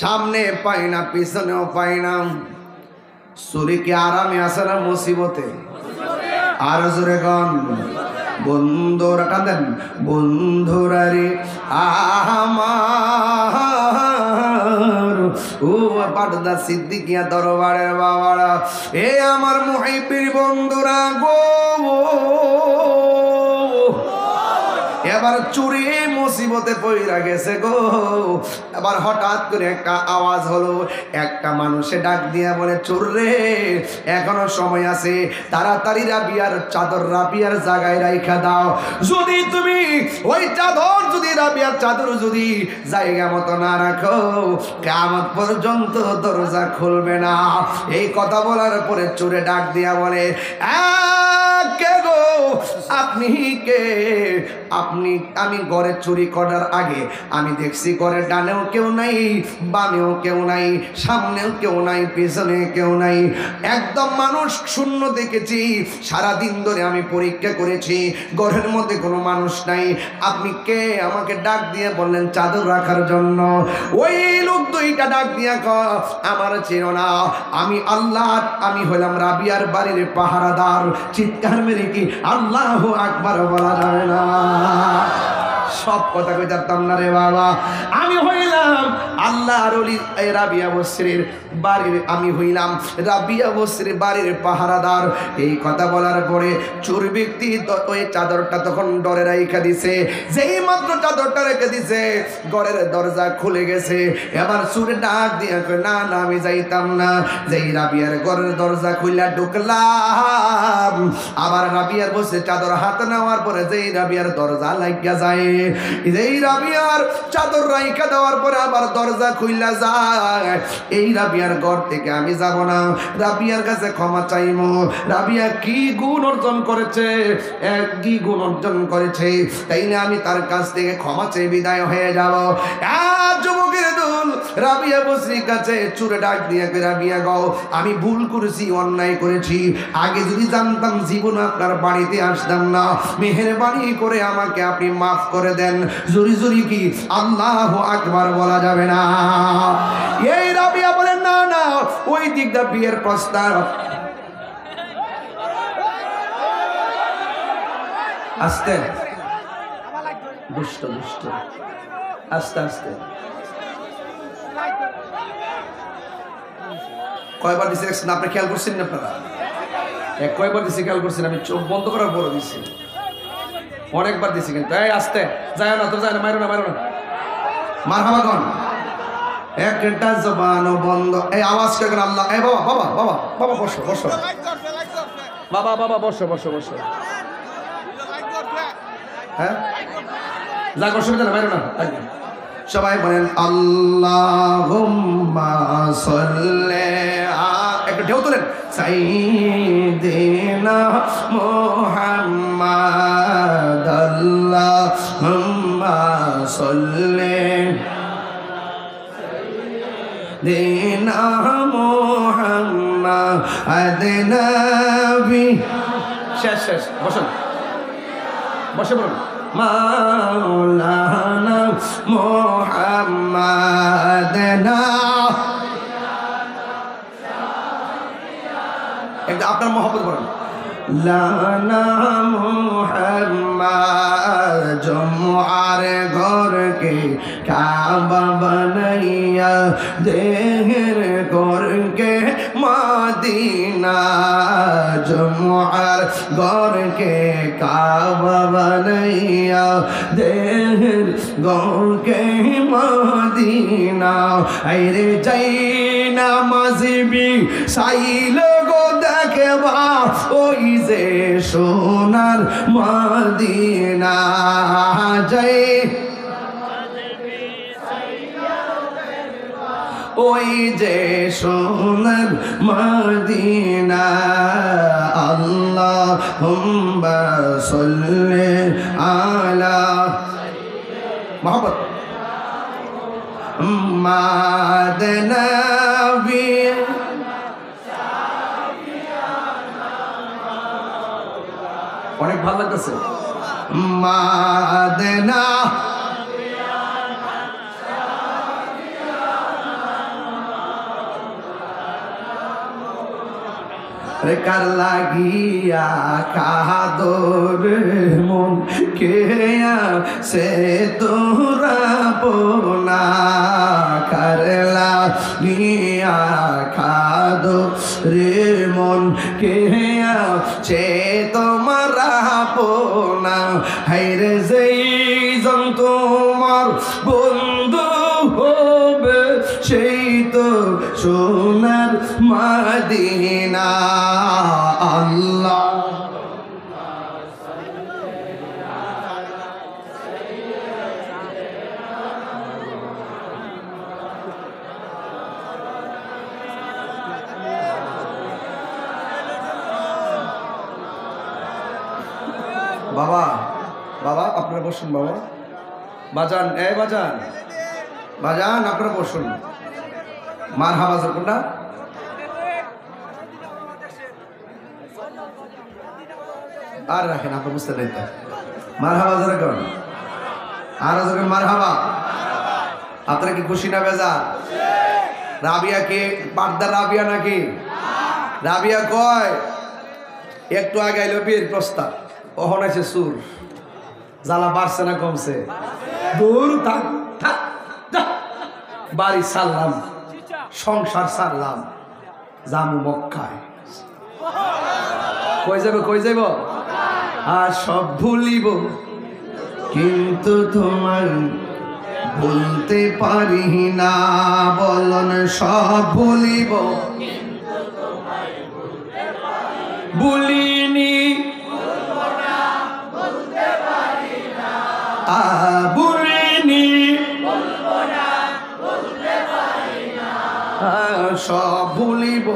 সামনে পাই না পিছনেও পাই না। চুরি কি আরামে আসে না মুসিবতে? আর জোরে গান। বন্ধুরা কাঁদেন, বন্ধুরা রে আমার, ও পার্দা সিদ্দিকিয়া দরবারের বাবারা, এ আমার মুহিব্বির বন্ধুরা গো, এবার চুরি মুসিবতে পইরা গেছে গো। এবার হঠাৎ করে একটা আওয়াজ হলো, একটা মানুষে ডাক দিয়া বলে, চোর রে এখনো সময় আছে, তাড়াতাড়ি রাবিয়ার চাদর রাবিয়ার জায়গায় রাইখা দাও। যদি তুমি ওই চাদর, যদি রাবিয়ার চাদর যদি জায়গা মতো না রাখো, কিয়ামত পর্যন্ত দরজা খুলবে না। এই কথা বলার পরে চোরে ডাক দিয়া বলে, কে গো আপনি কে? আমি ঘরে চুরি করার আগে আমি দেখছি ঘরের ডানেও কেউ নাই, বামেও কেউ নাই, সামনেও কেউ নাই, পেছনে কেউ নাই, একদম মানুষ শূন্য দেখেছি। সারাদিন ধরে আমি পরীক্ষা করেছি, ঘরের মধ্যে কোনো মানুষ নাই। আপনি কে? আমাকে ডাক দিয়ে বললেন চাদর রাখার জন্য। ওই লোক দুইটা ডাক দিয়া আমার চেনো না, আমি আল্লাহ, আমি হলাম রাবিয়ার বাড়ির পাহারাদার। চিৎকার মেরে কি আল্লাহু আকবার বলা যাবে না? সব কথা কই জানতাম না রে বাবা। আমি হইলাম আল্লাহর ওলি রাবিয়া বসরির বাড়ির, আমি হইলাম রাবিয়া বসরির বাড়ির পাহারাদার। এই কথা বলার পরে চোর ব্যক্তি ওই চাদরটা তখন ডরে রাইখা দিছে। যেই মাত্র চাদরটা রেখে দিছে ঘরের দরজা খুলে গেছে। এবার চোরে ডাক দিয়া কয় না না আমি যাইতাম না। যেই রাবিয়ার ঘরের দরজা খুইলা ঢুকলাম, আবার রাবিয়ার বসে চাদর হাতে নেওয়ার পরে যেই রাবিয়ার দরজা লাগিয়া যায়, এই রাবিয়ার চাদর রাইখা দেওয়ার পরে আবার দরজা খুইলা যায়। এই রাবিয়ার ঘর থেকে আমি যাব না, রাবিয়ার কাছে ক্ষমা চাইবো। রাবিয়া কি গুণ অর্জন করেছে, কি গুণ অর্জন করেছে, তাই না আমি তার কাছ থেকে ক্ষমা চেয়ে বিদায় হয়ে যাব। যুবকের দল রাবিয়া বসরির কাছে চুরে ডাক দিয়ে রাবিয়া গো, আমি ভুল করেছি, অন্যায় করেছি, আগে যদি জানতাম জীবন আপনার বাড়িতে আসতাম না, মেহেরবানি করে আমাকে আপনি মাফ করে দেন। জুরি জুরি কি আল্লাহু আকবার বলা যাবে না? এই রাবিয়া বলেন না না, ওই দিকটা বিয়ের প্রস্তাব। আস্তে দুষ্ট দুষ্ট, আস্তে আস্তে। কয়বার দিছে না আপনি খেয়াল করছেন না? আপনারা কয়বার দিছে খেয়াল করছেন? আমি চোখ বন্ধ করার পর দিছি, অনেকবার দিছি কিন্তু। এই আস্তে, যায় না তো, যায় না, মারো না, মারো না। মারহাবা কোন একটা জবানও বন্ধ। এই আওয়াজ করে আল্লাহ। এই বাবা বাবা বাবা বাবা বসো বসো, বাবা বাবা বসো বসো বসো। হ্যাঁ যা অসুবিধা না, মারো না। সবাই বলেন আল্লাহুম্মা সাল্লি একটু ঢেউ তোলেন। সাইয়্যিদিনা মুহাম্মাদ আল্লাহুম্মা সাল্লি সাইয়্যিদিনা মুহাম্মাদ নবী। শেষ শেষ, বসুন বসে বলুন মাওলানা মুহাম্মাদ আপনার মহব্বত করেন। লানা মুহাম্মাদ জমআর ঘরকে কাবা বানাইয়া দেহের ঘরকে মদিনা। জমআর ঘরকে কাবা বানাইয়া দেহের ঘরকে মদিনা। আইরে যাই না মাঝবি সাইল গো দেখবা ওই যে সোনার মদিনা। যাই ওই যে সোনার মদিনা। আল্লাহুম্মা সাল্লি আলা মুহাম্মদ মুহাম্মদ নবী। অনেক ভালো লাগতেছে। মাদনা রে কার লাগিয়া কাদর মন কে সে তোরা বোনা। কার লাগিয়া কাদর রে মন কে সে তোমারা বোনা। হাইরে যেই জন তোমার বন্ধু হবে সেই তো সোনার মদিনা। আল্লাহ বাবা বাবা আপনারা বসুন, বাবা বাজান, বাজান বাজান আপনারা বসুন। মার হাবাজার কোনটা? আর রাখেন, আপনি বুঝতে নেই তো। মার হাবাজার কোন? আর মার হাবা। আপনারা কি খুশি না বেজা? রাবিয়া কে পার্দার রাবিয়া নাকি? রাবিয়া কয় একটু আগে আইলো বিয়ের প্রস্তাব, ওহন আছে সুর। জ্বালা বাড়ছে না কমছে? দূর থাক থাক, বাড়ি সারলাম, সংসার সারলাম, জামু মক্কায়। কই যাব, কই যাব? আর সব ভুলিব কিন্তু তোমার বলতে পারি না। বলন সব ভুলিব ভুলিনি, ভুলিনি, সব ভুলিব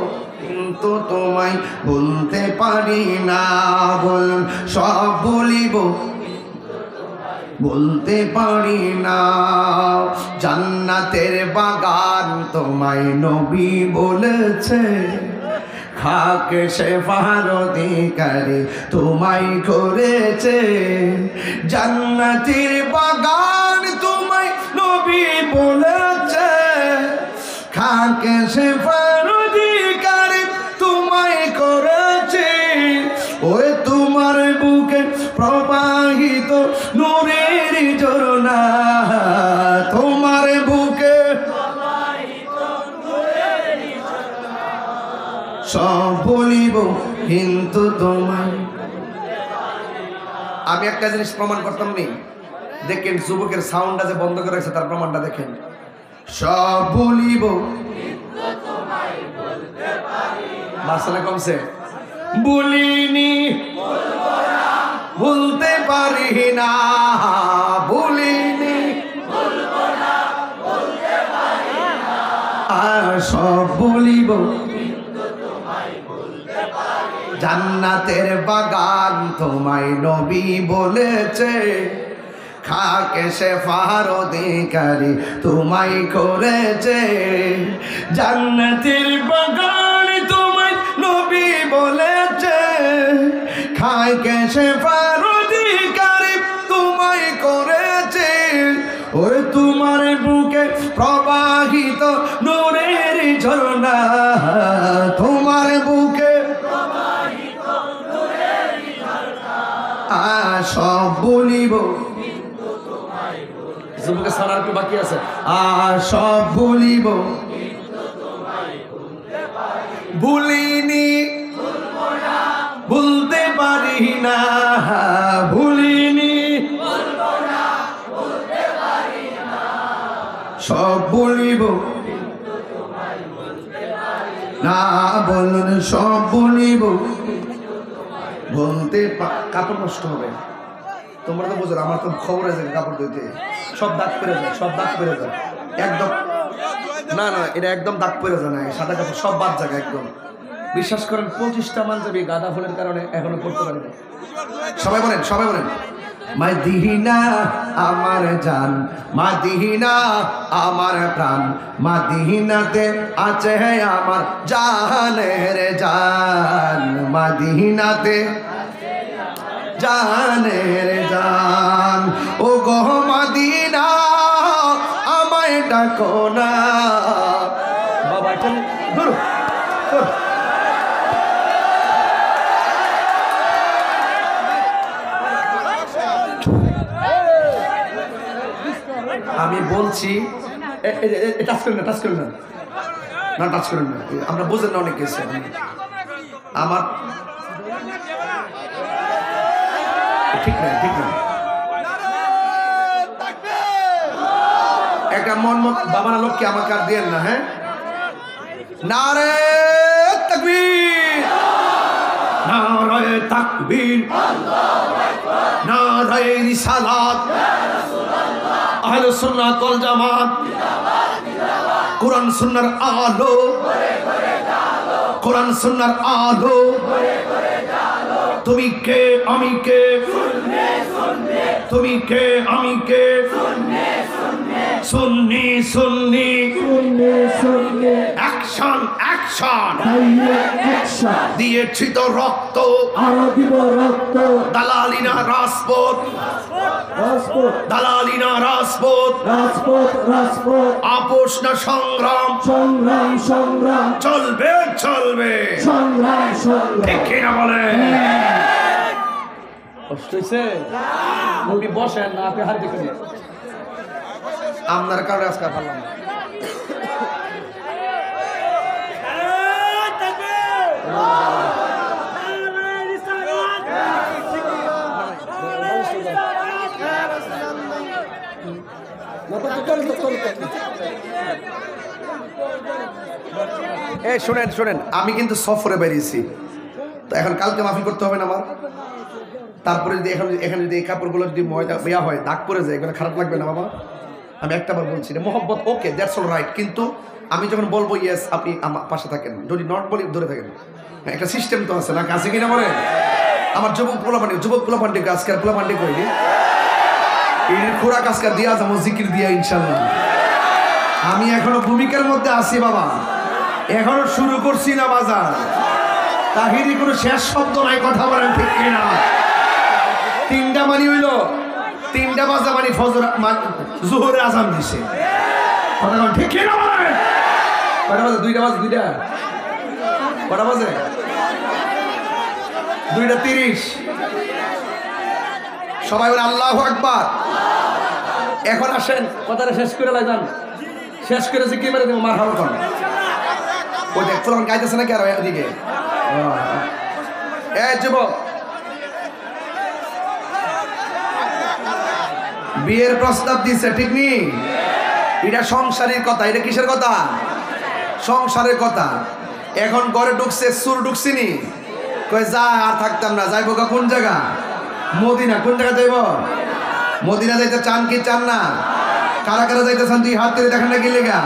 কিন্তু তোমায় বলতে পারি না। বলুন সব ভুলিব বলতে পারি না। জান্নাতের বাগান তোমায় নবী বলেছে, খাকে শেফার অধিকারী তোমায় করেছে। জান্নাতের বাগান তোমায় নবী বলেছে, খাকে শেফার অধিকারী তোমায় করেছে। ওই তোমার বুকে প্রবাহিত নূরের ঝরনা, তোমার বুকে সব বলিব কিন্তু তোমায়। আমি একটা জিনিস প্রমাণ করতাম নি, দেখেন যুবকের সাউন্ডটা যে বন্ধ করে রাখছে তার প্রমাণটা দেখেন। সব বলিব মার্শাল্লাহ কমছে, বলিনি বলতে পারি না, বলিনি আর সব বলিব। জান্নাতের বাগান তোমায় নবী বলেছে, খাকে শেফার অধিকারী তোমায় করেছে। জান্নাতের বাগান তোমায় নবী বলেছে, খাকে শেফার অধিকারী তোমায় করেছে। ওই তোমার বুকে প্রবাহিত নূরের ঝরনা, তোমার বুকে সব বলিব। যুবকে সারার কি বাকি আছে? আর সব বলিব ভুলিনি, ভুলতে পারি না, ভুলিনি সব বলিব না। বলুন সব বলিব বলতে। কাপড় নষ্ট হবে, তোমরা তো বোঝো, আমার তো খবর আছে কাপড় ধুইতে সব দাগ পেরে যায়, সব দাগ পেরে যায় একদম। না না, এটা একদম দাগ পেরে যায় না, সাদা কাপড় সব বাদ জায়গা একদম। বিশ্বাস করেন 25টা পাঞ্জাবি গাঁদা ফুলের কারণে এখনো পড়তে পারি না। সবাই বলেন, সবাই বলেন, মাদিনা আমার জান, মাদিনা আমার প্রাণ, মাদিনাতে আছে আমার জানের জান, মাদিনাতে জানের জান। ও গো মাদিনা আমায় ডাকো না। বাবা ধরো, আমি বলছি টাচ করেন না, টাচ করেন না, না টাচ করেন না, আমরা বুঝেন না অনেক কিছু। আমার ঠিক না, ঠিক না। একটা মন মত বাবারা লোককে আমাকে আর দিয়েন না। হ্যাঁ, নারে তাকবীর, নারে তাকবীর, নারে রিসালাত, আহলে সুন্নাত ওয়াল জামাত, কোরআন সুন্নাহর আলো, কোরআন সুন্নাহর আলো, তুমি কে আমি কে, তুমি কে আমি কে, সুন্নি সুন্নি অ্যাকশন অ্যাকশন, দিয়েছি তো রক্ত, আরো দিব রক্ত, দালালিনা রাজপথ, দালালিনা রাজপথ, রাজপথ রাজপথ, আপোষ না সংগ্রাম, সংগ্রাম সংগ্রাম, চলবে চলবে, সংগ্রাম সংগ্রাম। ঠিক কিনা বলে? কষ্ট হয়েছে? আপনি বসেন না, আপনি হাত দেখে নিন। আপনার কারণে আজকে পারলাম না। শোনেন শোনেন, আমি কিন্তু সফরে বেরিয়েছি, তো এখন কালকে মাহফিল করতে হবে না আমার। তারপরে যদি এখানে যদি এই কাপড়গুলো যদি ময়দা বেয়া হয়, দাগ পরে যায়, এগুলো খারাপ লাগবে না বাবা? আমি একটাবার বলছি না, মোহব্বত ওকে, দ্যাটস অল রাইট, কিন্তু আমি যখন বলবো ইয়েস আপনি আমার পাশে থাকেন, যদি নট বলি ধরে থাকেন। একটা সিস্টেম তো আছে না, কাছে কিনা বলেন? আমার যুবক পোলাপান্ডি আজকের পোলাপান্ডি করিনি, খোরাক আজকে দিয়া যাবো জিকির দিয়া ইনশাল্লাহ। আমি এখনো ভূমিকার মধ্যে আছি বাবা, এখনো শুরু করছি না বাজার। তাহিরি কোনো শেষ শব্দ নাই, কথা বলেন ঠিক কিনা? 3টা মানি হইল, 3টা বাজা মানে ফজর জোহরের আজান দিছে, কথা বলেন ঠিক কিনা বলেন? কটা বাজে? 2টা বাজে, 2টা কটা বাজে? 2:30। সবাই বলে আল্লাহু আকবার। এখন আসেন কথাটা শেষ করে লাগান, শেষ করে জিকির মেরে দেবো মার হালকা। ওই দেখ ফুলান গাইতেছে নাকি আরো এদিকে? এই যুবক, বিয়ের প্রস্তাব দিচ্ছে ঠিক নি? এটা সংসারের কথা, এটা কিসের কথা? সংসারের কথা। এখন ঘরে ঢুকছে, সুর ঢুকছিনি, কই যা আর থাকতাম না, যাইবো কোন জায়গা? মদিনা। কোন জায়গা যাইব? মদিনা যাইতে চান কি চান না? কারা কারা যাইতে চান? তুই হাত তুলে দেখেন না, কি লেগা?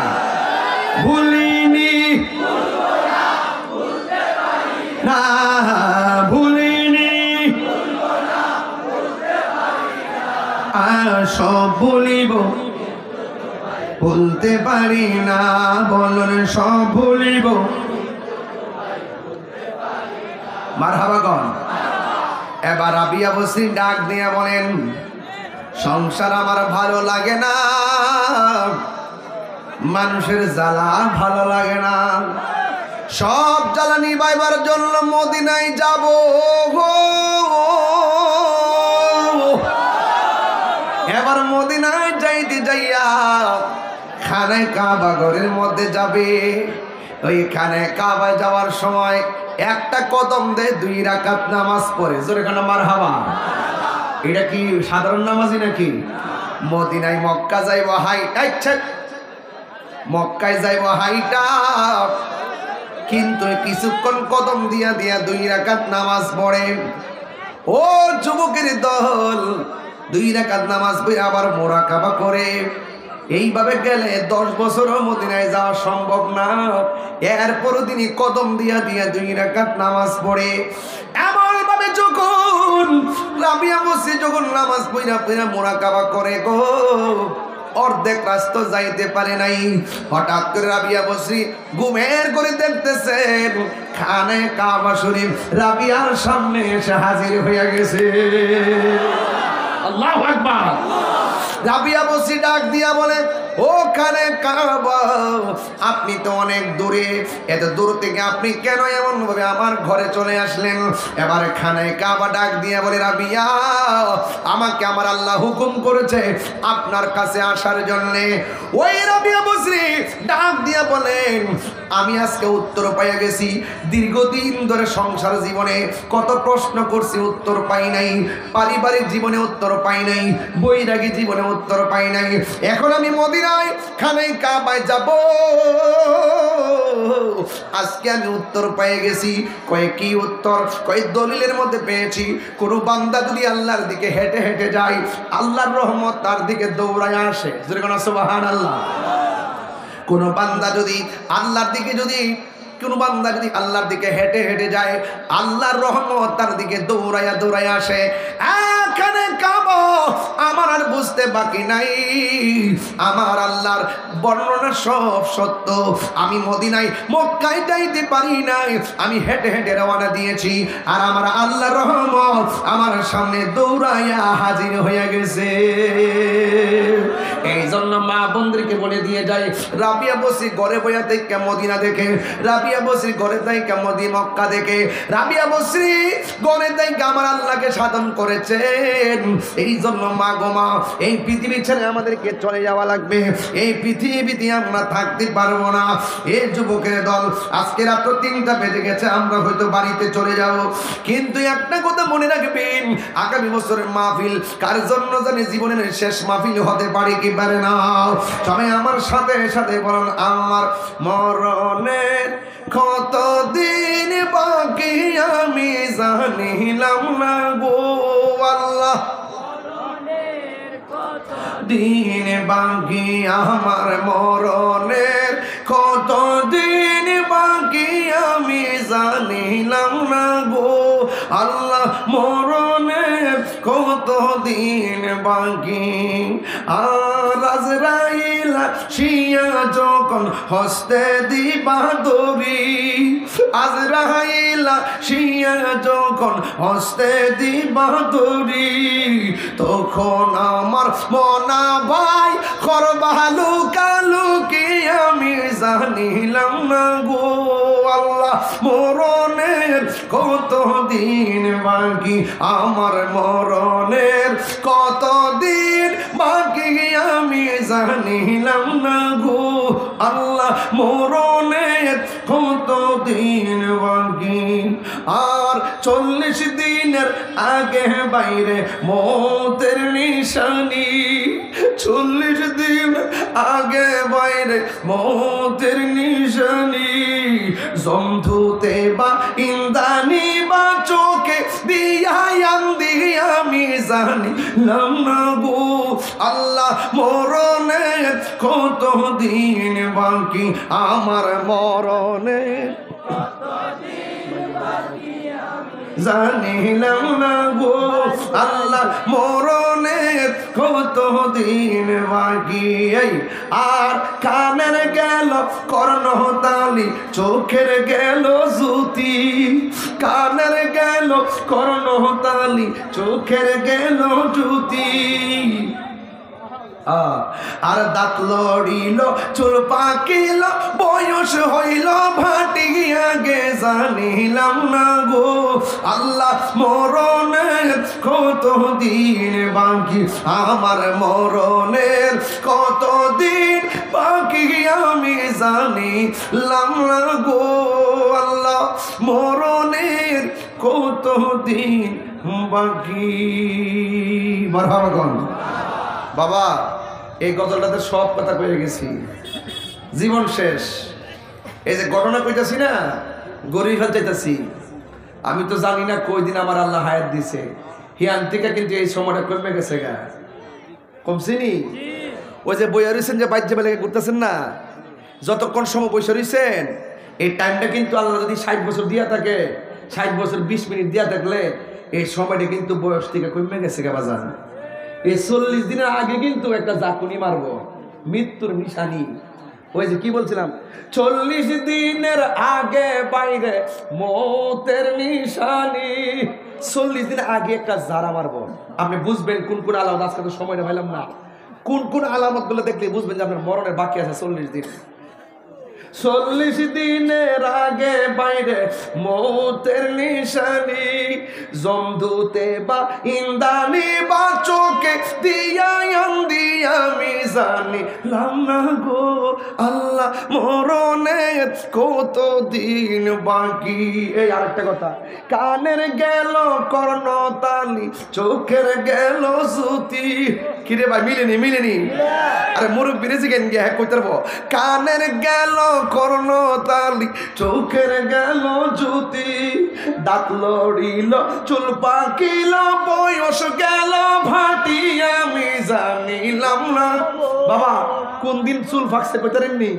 ভুলিনি না, ভুলিনি, সব ভুলিব, ভুলতে পারি না, বলুন সব ভুলিব। মারহাবা গণ। এবার রাবিয়া বসরি ডাক দিয়ে বলেন, সংসার আমার ভালো লাগে না, মানুষের জ্বালা ভালো লাগে না, সব জ্বালা নিবাইবার জন্য মদিনায় যাব গো। এবার মদিনায় যাইতে যাইয়া খানে কাবা ঘরের মধ্যে যাবে। ওই খানে কাবা যাওয়ার সময় একটা কদম দে 2 রাকাত নামাজ পড়ে, জোরে কানা মারহাবা। এটা কি সাধারণ নামাজই নাকি? মদিনায় মক্কা যাইব হাই, আচ্ছা মক্কায় যাইব হাইটা, কিন্তু কিছুক্ষণ কদম দিয়া দিয়া 2 রাকাত নামাজ পড়ে। ও যুবকের দল, 2 রাকাত নামাজ পড়ে আবার মুরাকাবা করে। এইভাবে গেলে 10 বছরও মদিনায় যাওয়া সম্ভব না। এরপরও তিনি কদম দিয়া দিয়া 2 রাকাত নামাজ পড়ে। এমন ভাবে যখন রাবিয়া বসে যখন নামাজ পড়া পড়া মুরাকাবা করে গো, অর্ধেক রাস্তা যাইতে পারে নাই। হঠাৎ করে রাবিয়া বসরি ঘুমের করে দেখতেছেন খানে কাবা শরীফ রাবিয়ার সামনে এসে হাজির হয়ে গেছে। আল্লাহু আকবার। রাবিয়া বসরি ডাক দিয়া বলে, ও খানে কাবা, আপনি তো অনেক দূরে, এত দূর থেকে আপনি কেন এমন ভাবে আমার ঘরে চলে আসলেন? এবার খানে কাবা ডাক দিয়া বলে, রাবিয়া, আমাকে আমার আল্লাহ হুকুম করেছে আপনার কাছে আসার জন্যে। ওই রাবিয়া বসরি ডাক দিয়া বলেন, আমি আজকে উত্তর পাইয়া গেছি। দীর্ঘদিন ধরে সংসার জীবনে কত প্রশ্ন করছি, উত্তর পাই নাই। পারিবারিক জীবনে উত্তর পাই নাই, বৈরাগী জীবনে উত্তর পাই নাই। এখন আমি মদিনায় খানে কাবায় যাব, আজকে আমি উত্তর পেয়ে গেছি। কয়ে কি উত্তর? কয়ে দলিলের মধ্যে পেয়েছি, কোন বান্দা যদি আল্লাহর দিকে হেঁটে হেঁটে যায়, আল্লাহর রহমত তার দিকে দৌড়ায় আসে। সুবহানাল্লাহ। কোন বান্দা যদি আল্লাহর দিকে যদি কোন বান্দা যদি আল্লাহর দিকে হেঁটে হেঁটে যায়, আল্লাহর রহমত তার দিকে দৌড়াইয়া দৌড়াইয়া আসে। এখানে কাবো আমার আর বুঝতে বাকি নাই, আমার আল্লাহর বর্ণনা সব সত্য। আমি মদিনায় মক্কায় যাইতে পারি নাই, আমি হেঁটে হেঁটে রওনা দিয়েছি, আর আমার আল্লাহর রহমত আমার সামনে দৌড়াইয়া হাজির হয়ে গেছে। এই জন্য মা বোনদেরকে বলে দিয়ে যায়, রাবিয়া বসরি ঘরে বইয়া থেকে মদিনা দেখে, রাবিয়া বসরি ঘরে থেকে মক্কা দেখে, রাবিয়া বসরি ঘরে থেকে আমার আল্লাহকে সাধন করেছেন। এই জন্য মা গো মা, এই পৃথিবী ছেড়ে আমাদেরকে চলে যাওয়া লাগবে, এই পৃথিবীতে আমরা থাকতে পারবো না। এই যুবকের দল, আজকে রাত 3টা বেজে গেছে, আমরা হয়তো বাড়িতে চলে যাব, কিন্তু একটা কথা মনে রাখবেন, আগামী বছরের মাহফিল কার জন্য জানি জীবনের শেষ মাহফিল হতে পারে কি পারে না। সবাই আমার সাথে সাথে বলেন, আমার মরণের কতদিন বাকি আমি জানিলাম না গো আল্লাহ, দিন বাকি আমার মরণের কতদিন বাকি আমি জানিলাম না গো আল্লাহ, মরণের কতদিন বাকি। আর আজরাইল শিয়া যখন হস্তে দিবা দড়ি, আজরাইল শিয়া যখন হস্তে দিবা দড়ি, তখন আমার মনা ভাই করবালু কালু কি আমি জানিলাম না গো আল্লাহ, মরণের কতদিন বাকি আমার মরণের কতদিন বাকি আমি জানিলাম না গো আল্লাহ, মরণের কতদিন বাকি। আর 40 দিনের আগে বাইরে মৌতের নিশানি, 40 দিন আগে বাইরে মৌতের নিশানি, জমধুতে বা ইন্দানি বা চোখে দিয়াম দিয়ে আমি জানিলাম না গো আল্লাহ, মরণের কতদিন বাকি আমার মরণের জানিলাম না গো আল্লাহ, মরণের কতদিন বাকি। আর কানের গেল কর্ণতালি, চোখের গেল জ্যোতি, কানের গেল কর্ণতালি, চোখের গেল জ্যোতি। আর দাঁত লড়িল চুল পাকিল বয়স হইল ভাটি আগে জানিলাম না গো আল্লাহ, মরণের কতদিন বাকি আমার মরণের কতদিন বাকি আমি জানিলাম না গো আল্লাহ, মরণের কতদিন বাকি। মারহাবা গণ বাবা, এই গজলটাতে সব কথা কয়ে গেছি, জীবন শেষ। এই যে ঘটনা কইতাছি না, গরিব চাইতাছি, আমি তো জানি না কই দিন আমার আল্লাহ হায়াত দিছে, হিয়ান থেকে কিন্তু এই সময়টা কমে গেছে গা, কমছিনি। ওই যে বইয়া রয়েছেন, যে বাইর বেলা করতেছেন না, যতক্ষণ সময় বসে রয়েছেন, এই টাইমটা কিন্তু আল্লাহ যদি 60 বছর দিয়া থাকে, 60 বছর 20 মিনিট দিয়া থাকলে এই সময়টা কিন্তু বয়স থেকে কমে গেছে গা বাজান। এই 40 দিনের আগে কিন্তু একটা জাকুনি মারবো, মৃত্যুর নিশানি। ওই যে কি বলছিলাম, 40 দিনের আগে বাইরে মৌতের নিশানি, 40 দিন আগে একটা জারা মারবো। আপনি বুঝবেন কোন কোন আলামত, আজকে তো সময়টা পাইলাম না, কোন কোন আলামত গুলো দেখলে বুঝবেন যে আপনার মরণের বাকি আছে 40 দিন। 40 দিনের আগে বাইরে মৌতের নিশানি, জমদূতে বা ইন্দানি বা চোখে দিয়াম দিয়া আমি জানিলাম না গো আল্লাহ, মরণের কতদিন বাকি। এই আরেকটা কথা, কানের গেল কর্ণতালি, চোখের গেল জ্যোতি। কিরে ভাই, মিলেনি? আরে মুরব্বী রেজিকেন গিয়ে হ্যাঁ কইতে পারবো, কানের গেল কর্ণতালি, চোখের গেল জ্যোতি, দাঁত লড়িল চুল পাকিল বয়স গেল ভাটি আমি জানিলাম না। বাবা কোন দিন চুল ফাঁকছে কইতারেননি?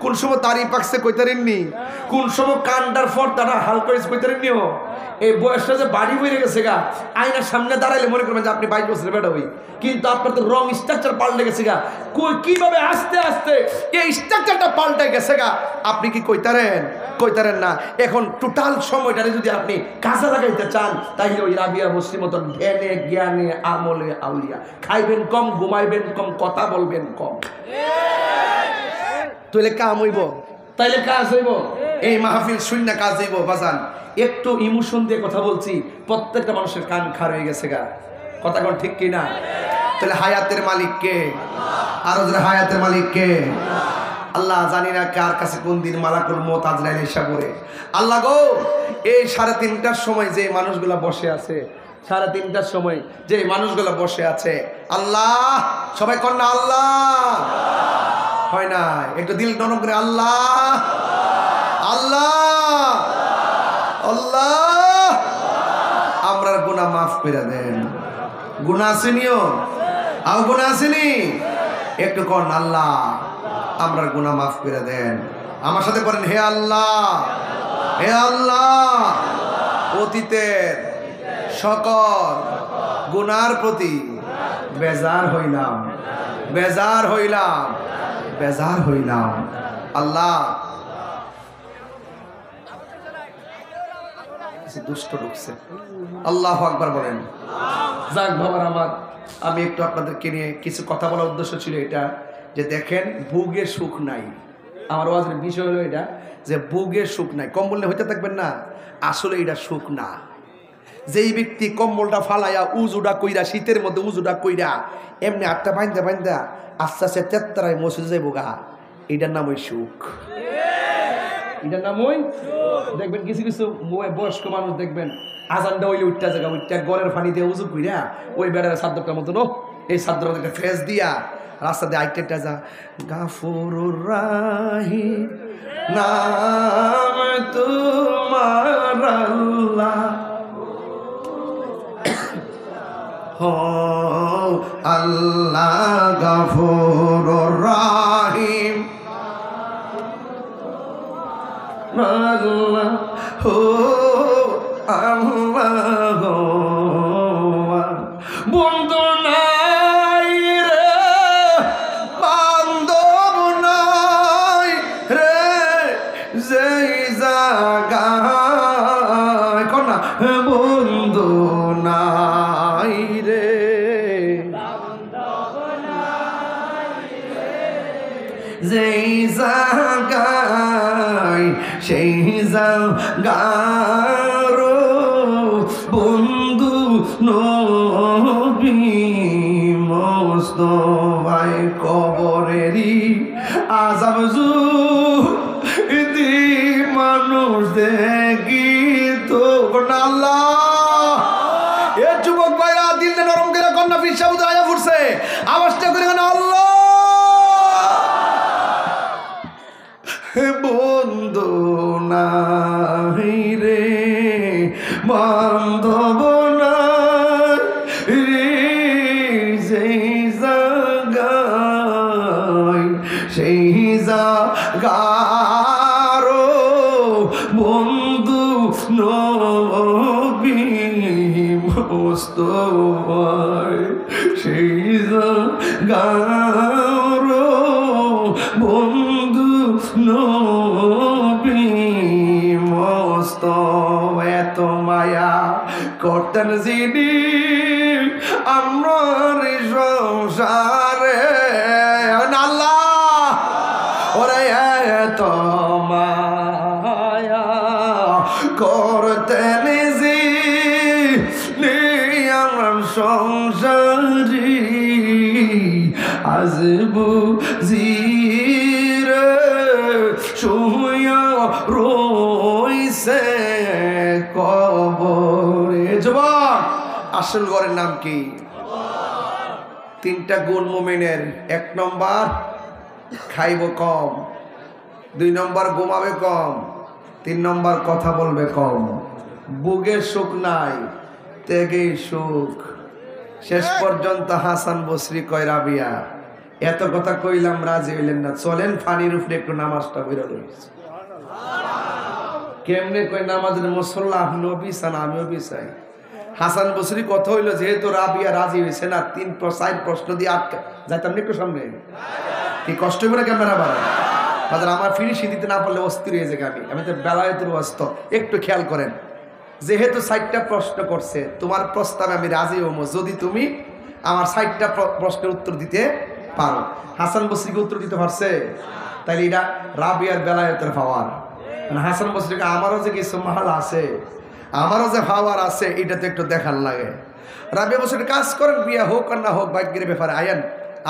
কোন সময় দাড়ি পাকছে কইতারেননি, কোন সময় কান্ডার ফর তারা হাল করেছে কইতারেননিও। এই বয়সটা যে বাড়ি বেড়ে গেছে গা, আয়নার সামনে দাঁড়াইলে মনে করবেন যে আপনি 22 বছরের বেটা হই, কিন্তু আপনার তো রং স্ট্রাকচার পাল্টে গেছে গা। কিভাবে আস্তে আস্তে এই স্ট্রাকচারটা পাল্টে গেছে গা, আপনি কি কইতারেন না। এখন টোটাল সময়টারে যদি আপনি কাজে লাগাইতে চান, তাইলে ওই রাবিয়া বসরির মতন জ্ঞানে জ্ঞানে আমলে আউলিয়া, খাইবেন কম, ঘুমাইবেন কম, কথা বলবেন কম, তাইলে কাম হইব, তাইলে কাজ হইব। এই মাহফিল শূন্য কাজ হইব বাজান। একটু ইমোশন দিয়ে কথা বলছি, প্রত্যেকটা মানুষের কান খার হয়ে গেছে গা, কথা কোন ঠিক কিনা? তাহলে হায়াতের মালিক কে? আরো যারা হায়াতের মালিক কে? আল্লাহ। জানি না কার কাছে কোন দিন মালাকুল মউত আজরাইল এসে পড়ে। আল্লাহ গো, এই 3:30টার সময় যে মানুষগুলা বসে আছে, 3:30টার সময় যে মানুষগুলা বসে আছে, আল্লাহ সবাই কর না আল্লাহ, হয় না? একটু দিল নরম করে আল্লাহ আল্লাহ আল্লাহ, আমরার গুনাহ মাফ করে দেন। গুনাহ আসেনিও, আও গুনাহ আসেনি, একটু কর আল্লাহ আমরার গুনাহ মাফ করে দেন। আমার সাথে করেন, হে আল্লাহ, হে আল্লাহ, অতীতের সকল গুনার প্রতি বেজার হইলাম, বেজার হইলাম, বেজার হইলাম। আল্লাহ দুষ্ট ঢুকছে, আল্লাহু আকবার বলেন। যাক বাবার আমার, আমি একটু আপনাদেরকে নিয়ে কিছু কথা বলার উদ্দেশ্য ছিল এটা, যে দেখেন বুগে সুখ নাই। আমার ওয়াজের বিষয় হলো এটা, যে বুগে সুখ নাই। কম্বলে হইতে থাকবেন না, আসলে এটা সুখ না। যেই ব্যক্তি কম্বলটা ফালাইয়া উজুটা কইরা, শীতের মধ্যে উজুটা কইরা এমনি আটটা বাইন্দা বাইন্দা আস্তে আস্তে তেত্তরায় মসজিদে যাইব গা, এটার নাম ওই সুখ, এটার নাম ওই। দেখবেন কিছু কিছু বয়স্ক মানুষ দেখবেন আজানটা হইলে উঠতে জায়গা উঠতে গড়ের পানি দিয়ে উজু কইরা ওই বেড়ার সাদ্দটার মতন, এই সাদ্দর মধ্যে একটা ফ্রেশ দিয়া রাস্তা দিয়ে আইটেটা যা, গাফুরুর রাহিম নাম তোমার আল্লাহ, হো আল্লাহ গাফুরুর রাহিম, আল্লাহ হো আল্লাহ, বন্ধু নাই রে, বান্ধব নাই রে, যেই জায়গায় কোন না বন্ধু নাই রে, যেই জায়গায় সেই জায়গার বন্ধু নবী মুস্তাফায় কবরেরই আযাব যদি মানুষ দেখি তো আল্লাহ। এ যুবক ভাইরা দিলটা নরম করে কন্যা ফিরসা উদয় আয়া ফুটছে, আওয়াজটা করে না আল্লাহ। বন্ধু নাই রে, বান্ধব নাই রে, সেই জায়গায় সেই জায়গার বন্ধু নবী মুস্তাফায়, সেই জায়গার বন্ধু নবী মুস্তাফা। এত মায়া করতেন যিনি আমার সংসারে, আল্লাহ ওরে এত মায়া করতেন যিনি আমার সংসারি, আজ বুঝি শুয়া রইছে কবরে। যুবক, আসল ঘরের নাম কি? 3টা গুণ মুমিনের। 1 নম্বর খাইব কম, 2 নম্বর ঘুমাবে কম, 3 নম্বর কথা বলবে কম। বুগে সুখ নাই, ত্যাগেই সুখ। শেষ পর্যন্ত হাসান বসরি কয় রাবিয়া এত কথা কইলাম রাজি হইলেন না, চলেন পানির উপরে একটু নামাজটা বেরো রয়েছে। কেমনে কই নামাজের মুসল্লা আপনিও বিছান আমিও বিছাই। হাসান বসরি কথা হইলো যেহেতু রাবিয়া রাজি হয়েছে না, 3-4 প্রশ্ন দিয়ে আটকা যাইতাম না একটু সামনে, কি কষ্ট হবে না ক্যামেরা বাড়া তাদের আমার ফিনিশিং দিতে না পারলে অস্থির হয়ে যাবে। আমি তো বেলায়েতের অস্ত একটু খেয়াল করেন, যেহেতু 4টা প্রশ্ন করছে তোমার প্রস্তাবে আমি রাজি হবো যদি তুমি আমার 4টা প্রশ্নের উত্তর দিতে পারো। হাসান বসরিকে উত্তর দিতে পারছে, তাইলে এটা রাবিয়ার বেলায়েতের পাওয়ার। মানে হাসান বসরিকে আমারও যে কিছু মাহাল আছে, আমারও যে পাওয়ার আছে, এটা তো একটু দেখার লাগে। রাবিয়া বসরি কাজ করেন, বিয়ে হোক আর না হোক ভাগ্যের ব্যাপারে। আয়েন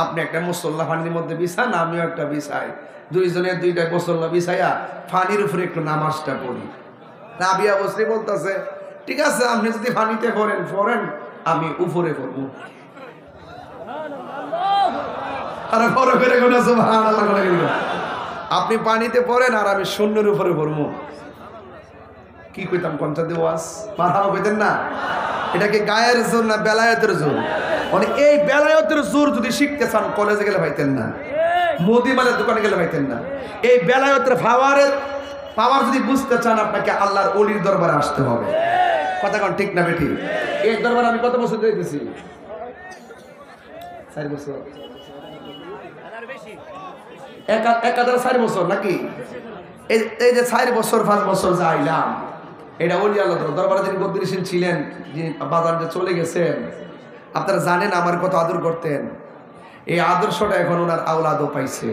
আপনি একটা মুসল্লা পানির মধ্যে বিছান, আমিও একটা বিছাই, দুইজনের 2টা মুসল্লা বিছাইয়া পানির উপরে একটু নামাজটা পড়ি। রাবিয়া বসরি বলতেছে ঠিক আছে, আপনি যদি পানিতে পড়েন আমি উপরে পড়বো। আরে বড় করে কোন সুবহানাল্লাহ করে গেল, আপনি পানিতে পড়েন আর আমি শূন্যের উপরে পড়বো। কি কইতাম কোনটা দিয়ে ওয়াজ মারহাবা কইতেন না? এটা কি গায়ের জোর না বেলায়েতের জোর? মানে এই বেলায়েতের জোর যদি শিখতে চান কলেজে গেলে পাইতেন না, মুদিমালের দোকানে গেলে পাইতেন না। এই বেলায়েতের পাওয়ার যদি বুঝতে চান আপনাকে আল্লাহর ওলির দরবারে আসতে হবে। কথা কোন ঠিক না বেঠি? এই দরবারে আমি কত বছর দিতেছি? 4 বছর, 4 বছর নাকি? এই যে 4 বছর 5 বছর যাইলাম, এটা ওলি আল্লাহ দরবারে যিনি বদরিসিন ছিলেন, যিনি বাজার যে চলে গেছেন, আপনারা জানেন আমার কত আদর করতেন। এই আদর্শটা এখন ওনার আওলাদও পাইছে।